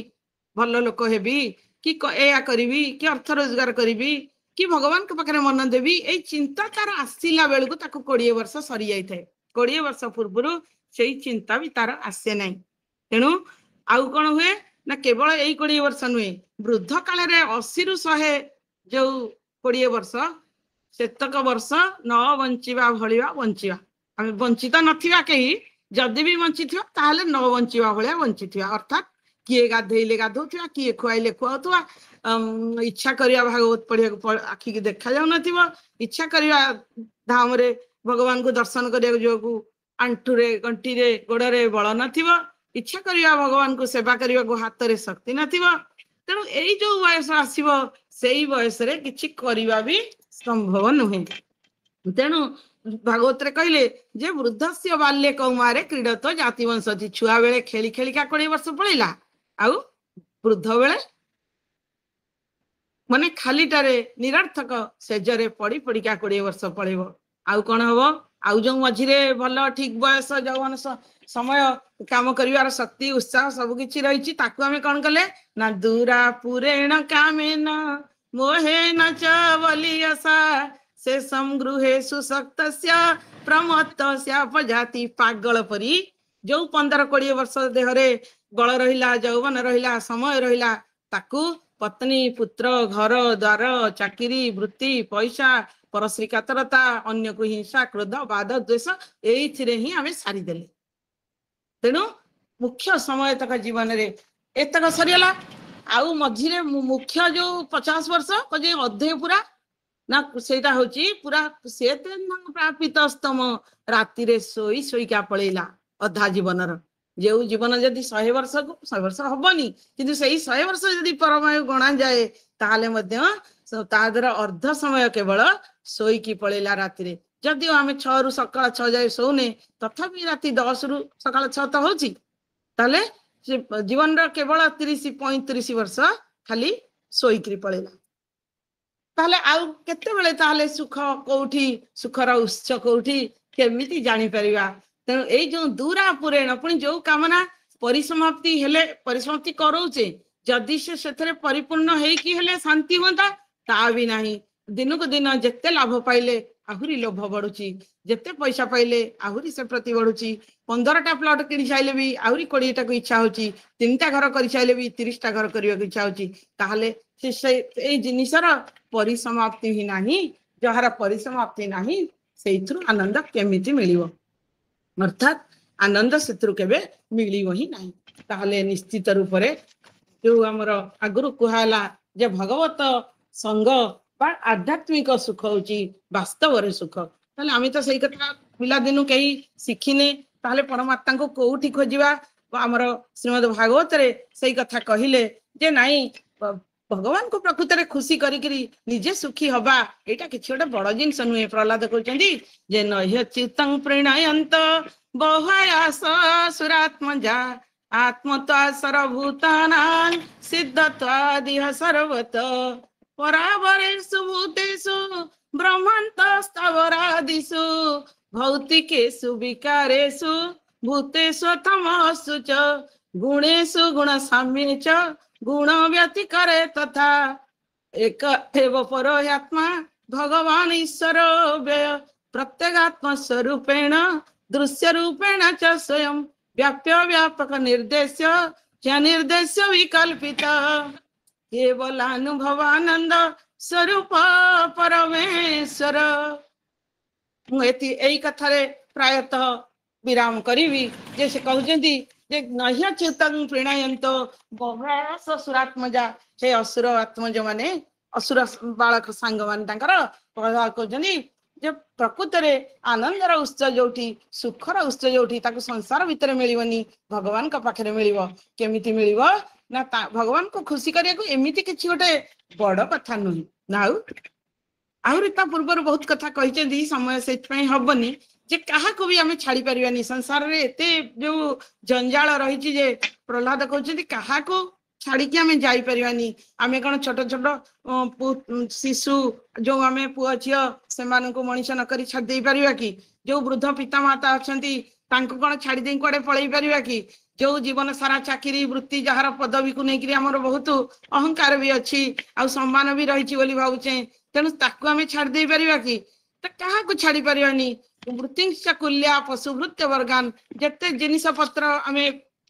भल लोक हेबी कि एया करिवी कि अर्थ रोजगार करिवी कि भगवान के पाखरे मन देवी ए चिंता तार आसिला बेलू ताको 20 वर्ष सरी जाई थाए। 20 वर्ष पूर्व से चिंता भी तार आसे नहीं। तेणु आउ कौन हुए ना केवल यही 20 वर्ष नुहे वृद्ध काल 80 ରୁ 100 जो 20 वर्ष ସେତକ ବର୍ଷ ନ ବଞ୍ଚିବା ଭଳିଆ ବଞ୍ଚିବା। ଆମେ ବଞ୍ଚିତ ନଥିବା କେହି, ଯଦି ବି ବଞ୍ଚିଥିବା ତାହେଲେ ନ ବଞ୍ଚିବା ଭଳିଆ ବଞ୍ଚିଥିବା। ଅର୍ଥାତ୍ କିଏ ଗାଧେଇଲେ ଗାଧଉଥିବା, କିଏ ଖୁଆଇଲେ ଖୁଆଉଥିବା, ଇଚ୍ଛା କରିବା ଭାଗବତ ପଢିବାକୁ ଆଖିକି ଦେଖାଯାଉନଥିବ, ଇଚ୍ଛା କରିବା ଧାମରେ ଭଗବାନଙ୍କୁ ଦର୍ଶନ କରିବାକୁ ଯିବାକୁ ଆଣ୍ଠୁରେ ଗଣ୍ଠିରେ ଗୋଡରେ ବଳ ନଥିବ, ଇଚ୍ଛା କରିବା ଭଗବାନଙ୍କୁ ସେବା କରିବାକୁ ହାତରେ ଶକ୍ତି ନଥିବ। ତେଣୁ ଏଇ ଯୋଉ ବୟସ ଆସିବ ସେଇ ବୟସରେ କିଛି କରିବା ବି ସମ୍ଭବ ନୁହେଁ। ତେଣୁ ଭାଗବତରେ କହିଲେ ଯେ ବୃଦ୍ଧସ୍ୟ ବାଲ୍ୟ କୌମାରେ କ୍ରୀଡତ ଜାତି ବଂଶତି। ଛୁଆ ବେଳେ ଖେଳି ଖେଳିକା 20 ବର୍ଷ ପଳେଇଲା, ଆଉ ବୃଦ୍ଧ ବେଳେ ମାନେ ଖାଲିଟାରେ ନିରର୍ଥକ ସେଜରେ ପଡି ପଡିକା 20 ବର୍ଷ ପଳେଇବ। ଆଉ କଣ ହବ? ଆଉ ଯୋଉ ମଝିରେ ଭଲ ଠିକ ବୟସ ଯୌବନ ସମୟ କାମ କରିବାର ଶକ୍ତି ଉତ୍ସାହ ସବୁ କିଛି ରହିଛି, ତାକୁ ଆମେ କଣ କଲେ ନା ଦୂରା ପୁରେଣ କାମେନ ମୋହେନ ଚ ବଲିୟସା ସେ ସଂଗୃହେ ସୁଶକ୍ତସ୍ୟ ପ୍ରମତ୍ତସ୍ୟ ପଜାତି। ପାଗଳ ପରି ଯୋଉ 15-20 ବର୍ଷ ଦେହରେ ବଳ ରହିଲା, ଯୌବନ ରହିଲା, ସମୟ ରହିଲା, ତାକୁ ପତ୍ନୀ ପୁତ୍ର ଘର ଦ୍ୱାର ଚାକିରି ବୃତ୍ତି ପଇସା ପରଶ୍ରୀ କାତରତା ଅନ୍ୟକୁ ହିଂସା କ୍ରୋଧ ବାଦ ଦ୍ୱେଷ ଏଇଥିରେ ହିଁ ଆମେ ସାରିଦେଲେ। ତେଣୁ ମୁଖ୍ୟ ସମୟ ତକ ଜୀବନରେ ଏତକ ସରିଗଲା। ଆଉ ମଝିରେ ମୁଖ୍ୟ ଯୋଉ 50 ବର୍ଷ ଅଧେ ପୁରା ନା ସେଇଟା ହଉଛି ପୁରା ସେ ପ୍ରାପିତସ୍ତମ ରାତିରେ ଶୋଇ ଶୋଇକା ପଳେଇଲା ଅଧା ଜୀବନର। ଯୋଉ ଜୀବନ ଯଦି 100 ବର୍ଷକୁ 100 ବର୍ଷ ହବନି, କିନ୍ତୁ ସେଇ 100 ବର୍ଷ ଯଦି ପରମାୟୁ ଗଣାଯାଏ ତାହେଲେ ମଧ୍ୟ ତା ଦ୍ୱାରା ଅର୍ଧ ସମୟ କେବଳ ଶୋଇକି ପଳେଇଲା ରାତିରେ। ଯଦିଓ ଆମେ 6ରୁ ସକାଳ 6 ଯାଏ ଶୋଉନେ, ତଥାପି ରାତି 10ରୁ ସକାଳ 6 ତ ହଉଛି, ତାହେଲେ ସେ ଜୀବନର କେବଳ 30-35 ବର୍ଷ ଖାଲି ଶୋଇକିରି ପଳେଇଲା। ତାହେଲେ ଆଉ କେତେବେଳେ ତାହେଲେ ସୁଖ କୋଉଠି, ସୁଖର ଉତ୍ସ କୋଉଠି, କେମିତି ଜାଣିପାରିବା? ତେଣୁ ଏଇ ଯୋଉ ଦୂରା ପୁରେଣ, ପୁଣି ଯୋଉ କାମନା ପରିସମାପ୍ତି ହେଲେ ପରିସମାପ୍ତି କରଉଛେ, ଯଦି ସେ ସେଥିରେ ପରିପୂର୍ଣ୍ଣ ହେଇକି ହେଲେ ଶାନ୍ତି ହୁଅନ୍ତା, ତା ବି ନାହିଁ। ଦିନକୁ ଦିନ ଯେତେ ଲାଭ ପାଇଲେ ଆହୁରି ଲୋଭ ବଢୁଛି, ଯେତେ ପଇସା ପାଇଲେ ଆହୁରି ସେ ପ୍ରତି ବଢୁଛି। 15ଟା ପ୍ଲଟ କିଣି ସାଇଲେ ବି ଆହୁରି 20ଟାକୁ ଇଚ୍ଛା ହଉଛି, 3ଟା ଘର କରିସାଇଲେ ବି 30ଟା ଘର କରିବାକୁ ଇଚ୍ଛା ହଉଛି। ତାହେଲେ ଏଇ ଜିନିଷର ପରିସମାପ୍ତି ହିଁ ନାହିଁ। ଯାହାର ପରିସମାପ୍ତି ନାହିଁ ସେଇଥିରୁ ଆନନ୍ଦ କେମିତି ମିଳିବ? ଅର୍ଥାତ୍ ଆନନ୍ଦ ସେଥିରୁ କେବେ ମିଳିବ ହିଁ ନାହିଁ। ତାହେଲେ ନିଶ୍ଚିତ ରୂପରେ ଯୋଉ ଆମର ଆଗରୁ କୁହାହେଲା ଯେ ଭଗବତ ସଙ୍ଗ ବା ଆଧ୍ୟାତ୍ମିକ ସୁଖ ହଉଛି ବାସ୍ତବରେ ସୁଖ, ତାହେଲେ ଆମେ ତ ସେଇ କଥା ପିଲାଦିନୁ କେହି ଶିଖିନେ, ତାହେଲେ ପରମାତ୍ମାଙ୍କୁ କୋଉଠି ଖୋଜିବା? ଆମର ଶ୍ରୀମଦ ଭାଗବତରେ ସେଇ କଥା କହିଲେ ଯେ ନାଇଁ, ଭଗବାନଙ୍କୁ ପ୍ରକୃତରେ ଖୁସି କରିକିରି ନିଜେ ସୁଖୀ ହବା ଏଇଟା କିଛି ଗୋଟେ ବଡ ଜିନିଷ ନୁହେଁ। ପ୍ରହ୍ଲାଦ କହୁଛନ୍ତି ଯେ ନହ୍ୟଚ୍ୟୁତଂ ପ୍ରୀଣୟନ୍ତ ବହ୍ୱାୟାସ ସୁରାତ୍ମଜା ଆତ୍ମତ୍ୱା ସର୍ବଭୂତାନାଂ ସିଦ୍ଧତ୍ୱାଦିହ ସର୍ବତ ପରାବରେଷୁ ଭୂତେଷୁ ବ୍ରହ୍ମାନ୍ତସ୍ଥାବରାଦିଷୁ ଭୌତିକେଷୁ ବିକାରେଷୁ ଭୂତେଷୁ ତମସୁ च गुणेषु गुणसाम्ये च गुण व्यतिकरे तथा एक एव परो आत्मा भगवान ईश्वर व्यय प्रत्यगात्म स्वरूपेण दृश्य रूपेण च स्वयं व्याप्य व्यापक निर्देश्य च निर्देश्य विकल्पित केवल अनुभवानंद स्वरूप परमेश्वर। एई कथारे प्रायतः विराम करिवि जे से कहउछन्ती जे नह्यच्युतं प्रणयंत बह्वायास सुरात्मजा, हे असुर आत्मज माने असुर बालक सांग मान तांकर कहउछन्ती जे प्रकृतरे आनंदर उत्स जोठी सुखर उत्स जोठी ताको संसार भितर मिलिबनी, भगवान का पाखरे मिलिबो। केमिति मिलिबो ना भगवान को खुशी करिया को एमिति किछि गोटे बड़ कथा नुही ना। आहुरी ता पूर्वर बहुत कथा कहिसेंती, समय सेतपई हबनी जे काहाको भी आमे छाड़ी परिबानी। संसार रे एते जो जंजाल रहिछि जे प्रहलाद कहउछन्ती काहाको छाड़िकी आमे जाई परिबानी। आमे कोन छोट छोट शिशु जो आमे पुआ झियो सेमाननको मनीष न करी छाड़ देई परिबा कि? जो वृद्ध पिता माता अछंती तांको कोन छाड़ी देई कोडे पळेई परिबा कि? जो जीवन सारा चाकरी वृत्ति जहार पदवी को लेकर आमर बहुत अहंकार भी अच्छी आ सम्मान भी रही बोली भावुचे, तेणु ताकू आमे छाड़ देई परिबा कि? क्या छाड़ी पारानी? वृत्तिकुल्या पशुभृत्य वर्गान जिते जिनिस पत्र आमे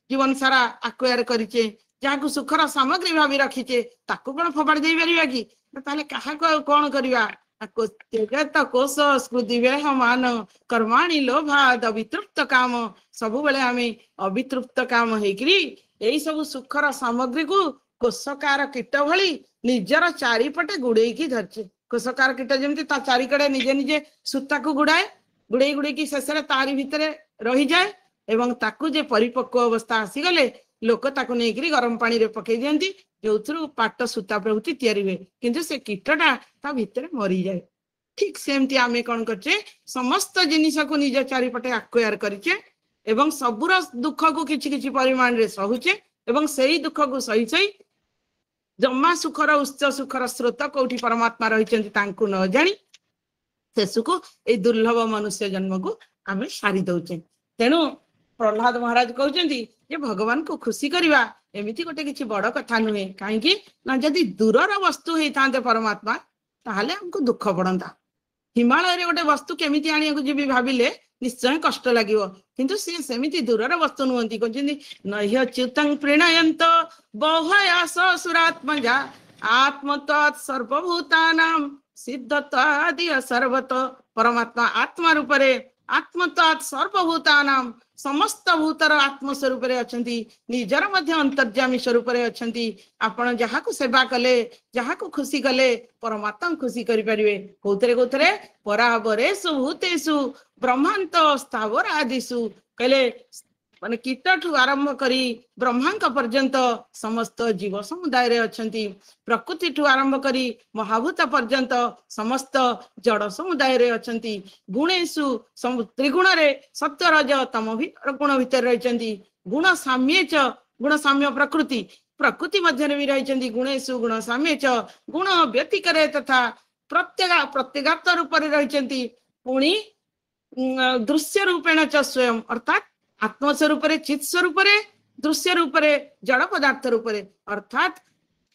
जीवन सारा आक्वायर करिचे, जहाँ सुखर सामग्री भावी रखीचे, ताकू कौन फोपाड़ी दे पारिबा कि? ताले कहाको कौन करिबा? त्यजत कोश स्मृति मान कर्माणी लोभाद अवितृप्त काम सब बेले आम अवितृप्त काम होकरी यही सब सुखर सामग्री को कोशकार कीट भली निजर चारिपटे गुड़ेकी धरचे। कोशकार कीट जमी चारिकड़े निजे निजे सूता को गुड़ाए गुड़े गुड़े शेष तारी भितर रही जाए एवं ताकू जे परिपक्व अवस्था आसीगले लोक ताकू नहीं गरम पानी रे पकई दियंती जो पाट सूता प्रभृति तैयारी हुए किंतु से कीटटा ता भितर मरी जाए। ठीक सेमती आमे कौन करचे समस्त जिनिस को निज चारिपटे आक्वायर करिचे एवं सबुर दुख को किछि किछि परिमाण रे सहुचे एवं सेही दुख को सही सही जम्मा सुखर उच्च सुखर स्रोत कोठी परमात्मा रहिचंती तांकु न जानी शेषको ए दुर्लभ मनुष्य जन्म को आमे सारी दउचे। तेणु प्रहलाद महाराज कहउचंती जे भगवान को खुशी करिवा एमिति गोटे किछि बड़ कथा नुहे काहेकि ना जदि दूरर वस्तु हेतांते परमात्मा ताहले हमको दुख पड़ंता। हिमालय रे गोटे वस्तु केमिति आनिया को जीवी भाबिले निश्चय कष्ट लागिवो किंतु से सेमिति दूरर वस्तु नुहंती कहउचंती नह्य च्युतं प्रणयंत बहुयास सुरात्मजा आत्मतत् सर्वभूतानां सिद्धत्वादि सर्वत परमात्मा आत्मा रूपरे आत्मतत् सर्वभूतानां समस्त भूतर आत्मस्वरूप अछंती निजर मध्य अंतर्यामी स्वरूप अछंती। आपण जहाको सेवा कले जहाको खुशी कले परमात्मा खुशी करि परिबे कोथरे कोथरे परावरेषु भूतेषु ब्रह्मांत स्थावर आदिषु कहले माने कीटठू आरंभ करी ब्रह्मांक पर्यंत समस्त जीव समुदाय रे अछंती प्रकृति ठू आरंभ करी महाभूत पर्यंत समस्त जड़ समुदाय रे अछंती गुणेषु त्रिगुण रे सत्य रज तम गुण भीतर रहिचंती गुण साम्ये च गुण साम्य प्रकृति प्रकृति मध्य भी रहिचंती गुणेषु गुण साम्ये च गुण व्यतिकरे तथा प्रत्यगात्म रूप रे रहिचंती पुणी दृश्य रूपेण च स्वयं अर्थात आत्मस्वरूप चित स्वरूप दृश्य रूप जड़ पदार्थ रूप अर्थात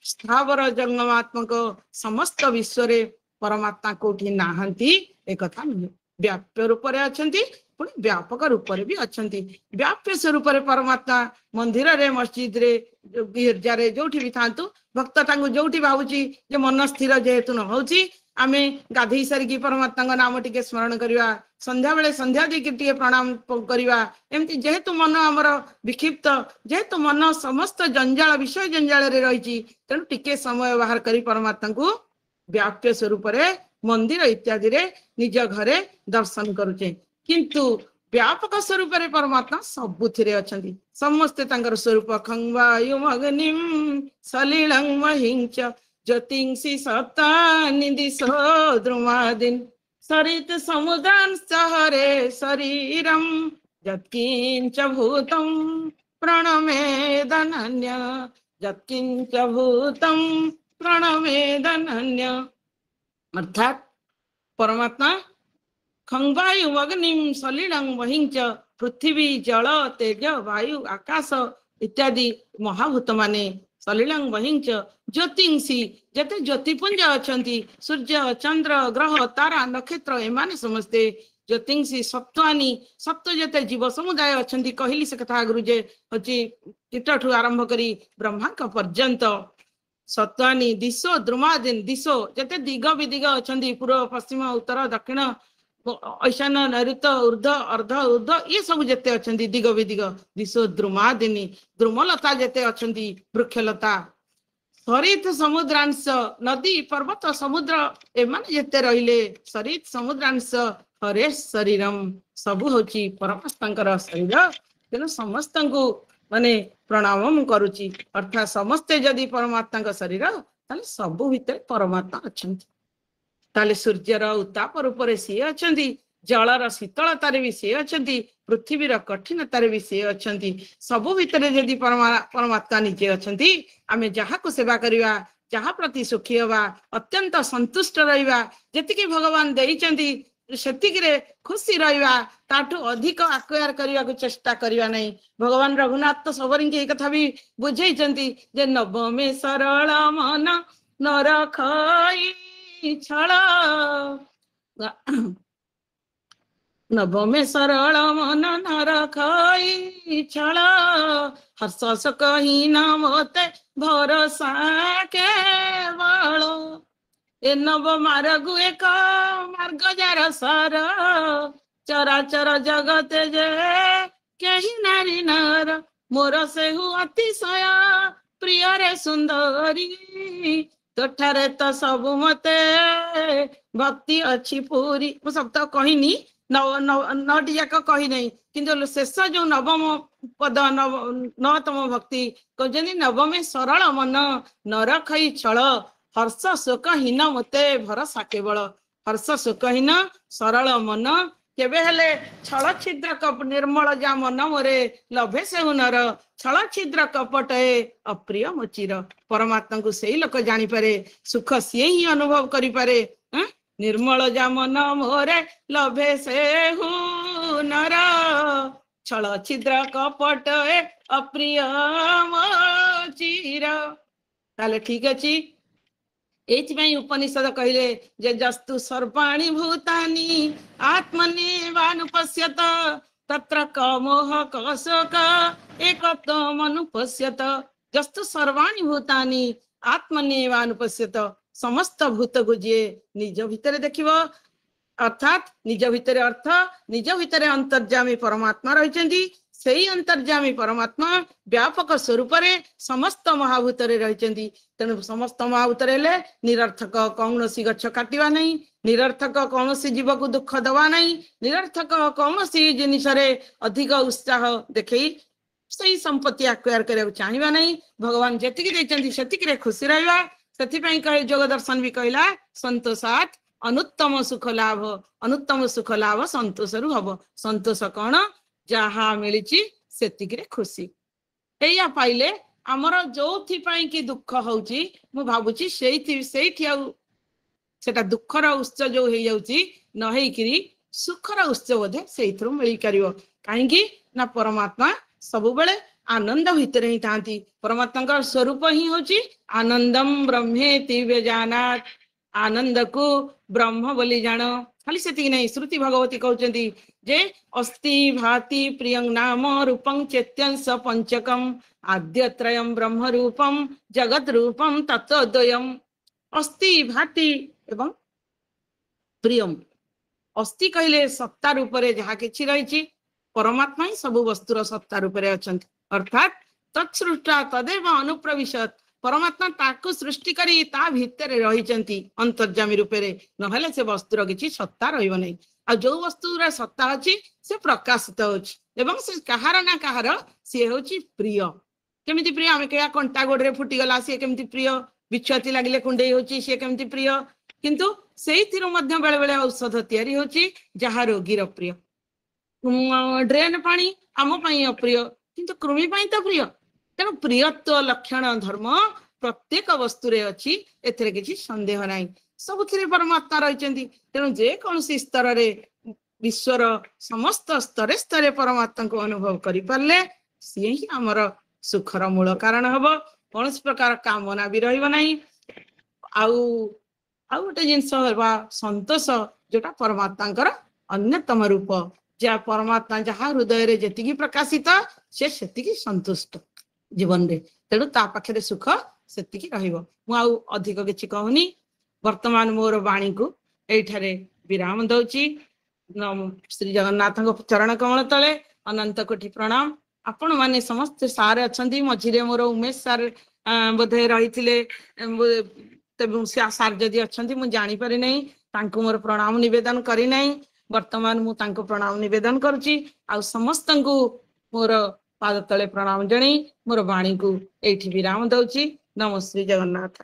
स्थावर जंगमात्मक समस्त विश्व रे परमात्मा कोठी नाहंती एक कथा नुहे व्याप्य रूप अछंती पुणी व्यापक रूप भी अछंती। व्याप्य स्वरूप परमात्मा मंदिर रे मस्जिद रे गिरजा रे जोठी भी थांतु भक्त तांगु जोठी भावुची जे मन स्थिर जेहेतु न होउची आमे गाधई सारिकी परमात्मा नाम टिके स्मरण करिवा संध्या बेले संध्या देकी टिके प्रणाम करिवा एमती जेहेतु मन हमर विक्षिप्त जेहेतु मन समस्त जंजाल विषय जंजाल रे रहिची तेनु टिके समय बाहर करी परमात्मा को व्याप्य स्वरूप रे मंदिर इत्यादि रे निज घरे दर्शन करूचे किंतु व्यापक स्वरूप रे परमात्मा सबुथिरे अछंती समस्त तांकर स्वरूप खंगवायुम अग्निम सलिलं महिंच ज्योतिंसी सत्ता निदिशो द्रुमादिन सरित समुद्रान् सहरे शरीरं यत्किंच भूतं प्रणमेदनन्य यत्किंच भूतं प्रणमेदनन्य अर्थात परमात्मा खंगवायु अग्निम सलिलं वहिंच पृथ्वी जल तेज वायु आकाश इत्यादि महाभूत माने सलिलं वहिंच ज्योतिंसी जते ज्योतिपुंज अछंती सूर्य चंद्र ग्रह तारा नक्षत्र एमाने समस्ते ज्योतिंसी सत्वानी सत्व जते जीव समुदाय अछंती कहली से कथा गुरु जे होची कीटठू आरंभ करी ब्रह्मांक पर्यंत सत्वानी दिशो द्रुमादिन दिशो जते दिग विदिग अछंती पूर्व पश्चिम उत्तर दक्षिण ऐशान नैऋत्य ऊर्ध्व अर्ध ऊर्ध्व ये सब जते अछंती दिग विदिग दिशो द्रुमादिनी द्रुमलता जते अछंती वृक्षलता सरित समुद्रांश नदी पर्वत समुद्र एमाने जते रहिले सरित समुद्रांश हरे शरीरम सबु होची परमात्मांकर शरीर तेणु समस्त को माने प्रणाम करुची अर्थात समस्ते जदि परमात्मा शरीर ताले सबु भितर परमात्मा अछंती ताले सूर्यर उत्ताप रूप सी अछंती जलर शीतलतार भी सी अछंती पृथ्वीर कठिनतार भी सी अछंती सबु भितर जदि परमात्मा निजे अछंती आमे जहा को सेवा करिवा जहा प्रति सुखी हवा अत्यंत संतुष्ट रहिवा जेतिकी भगवान देइचंती सेतिकिरे खुशी रहिवा ताठू अधिक आक्वायर करने को चेष्टा करवा नहीं। भगवान रघुनाथ तो सबरी के कथा भी बुझेइचंती जे नवमे सरल मन न रखई छल नवमे सरल मन न रखई छल हर्ष कही न मोते भरोसा केवल ए नव मार्गु एक मार्ग जार सार चराचर जगते जे केही नारी नर मोर सेहु अतिशय प्रिय रे सुंदरी तोठारे तो सबु मते भक्ति अच्छी पूरी मु सब तो कहिनी नौटी जाक कही नहीं किंतु शेष जो नवम पद नवतम भक्ति कहते नवमे सरल मन नर खई छल हर्ष शोकहीन मते भरसा केवल हर्ष शोकहीन सरल मन केबे हेले छल छिद्र कप निर्मल जा मन मोरे लभे से नर छल छिद्र कपट अप्रिय मोचिर परमात्मा को सही लोक जानी पारे सुख सी ही अनुभव करि पारे निर्मल जा मन मोरे लभे से नर छल छिद्र कपट अप्रिय मोचिर ताले ठीक अछि एथि उपनिषद कहले जे जस्तु सर्वाणि भूतानि आत्मनेवानुपश्यत तत्र कमोह कशोक एकत्वमनुपश्यत जस्तु सर्वाणि भूतानि आत्मनेवानुपश्यत समस्त भूत को जी निज भितर देखिब अर्थात निज भितर अर्थ निज भितर अंतर्जामी परमात्मा रहिचंदी सेही अंतर्जामी परमात्मा व्यापक स्वरूप समस्त महाभूत रही तेणु समस्त महाभूत निरर्थक कौन सी गछ काटिबा नहीं निरर्थक कौन सी जीव को दुख दवा नहीं निरर्थक कौन सी जिनिस अधिक उत्साह देखई सही संपत्ति आक्वायर करने चाहिए नहीं भगवान जी खुशी रहा से कहे जोग दर्शन भी कहला संतोषात अनुत्तम सुख लाभ संतोष रु हम संतोष कौन जहा मिली से खुशी या पाइले आमर जो कि दुख होची मु भावुची सेटा दुखर उत्स जो हो जाउची न हेकरी सुखर उत्स बोधे से मिल पार कहीं ना परमात्मा सब बेले आनंद भितर ही था परमात्मा स्वरूप ही होची आनंदम ब्रह्मेति व्यजानात आनंद को ब्रह्म बोली जान खाली से नहीं श्रुति भगवती कहते जे अस्ति भाति प्रियं नाम रूपं चेत्यंस पंचकम आद्यत्रयं ब्रह्म रूपम जगत रूपम तत्वद्वयम् अस्ति भाति एवं प्रियम अस्ति कहले सत्ता रूप जहा कि रही परमात्मा ही सब वस्तुर सत्ता रूप अर्थात तत्सृष्टा तदेव अनुप्रविशत परमात्मा ताकू सृष्टि करी ता भितर रही अंतर्जामी रूप नहले से वस्तुर किसी सत्ता रहिबो नहीं आ जो वस्तुर सत्ता अच्छी से प्रकाशित होची से कहार ना कहार सी हूँ प्रिय केमिति प्रिय आम कह कंटा गोड़े फुटीगला सी केमिति प्रिय बिछुआती लगे कुंडे होची सी केमिति प्रिय किंतु से बेले बेले औषध तैयारी होची जहा रोगीर प्रिय ड्रेन पानी आम अप्रिय किंतु कृमि तो प्रिय तेणु प्रियत्व लक्षण धर्म प्रत्येक वस्तु रे अच्छी एथरे किसी संदेह नहीं सबुथिरे परमात्मा रही तेणु जेकोसी स्तर रे विश्वर समस्त स्तरे स्तरे परमात्मा को अनुभव करि पारले सी ही आमर सुखर मूल कारण हम कौन प्रकार कामना भी रहिबो नहीं आउ गोटे जिनस संतोष जोटा परमात्मा अन्यतम रूप जहाँ परमात्मा जहाँ हृदय रे जेतिकी प्रकाशित से संतुष्ट जीवन रे तेणु ता पाखे सुख सेतिकी रहिबो मु आउ अधिक किछि कहूनी वर्तमान मोर वाणी को एठारे विराम दउची श्री जगन्नाथ चरण कमल तले अनंत कोटि प्रणाम आपण माने समस्त सारे अच्छी मझिरे मोर उमेश सार बोधे रही सार जदि अच्छा मुझे जापर नहीं तांको मोर प्रणाम निवेदन करी नहीं वर्तमान मु तांको प्रणाम निवेदन करुची आ समस्त को मोर पाद तले प्रणाम जणी मोर वाणी को एठी विराम दउची नमः श्री जगन्नाथ।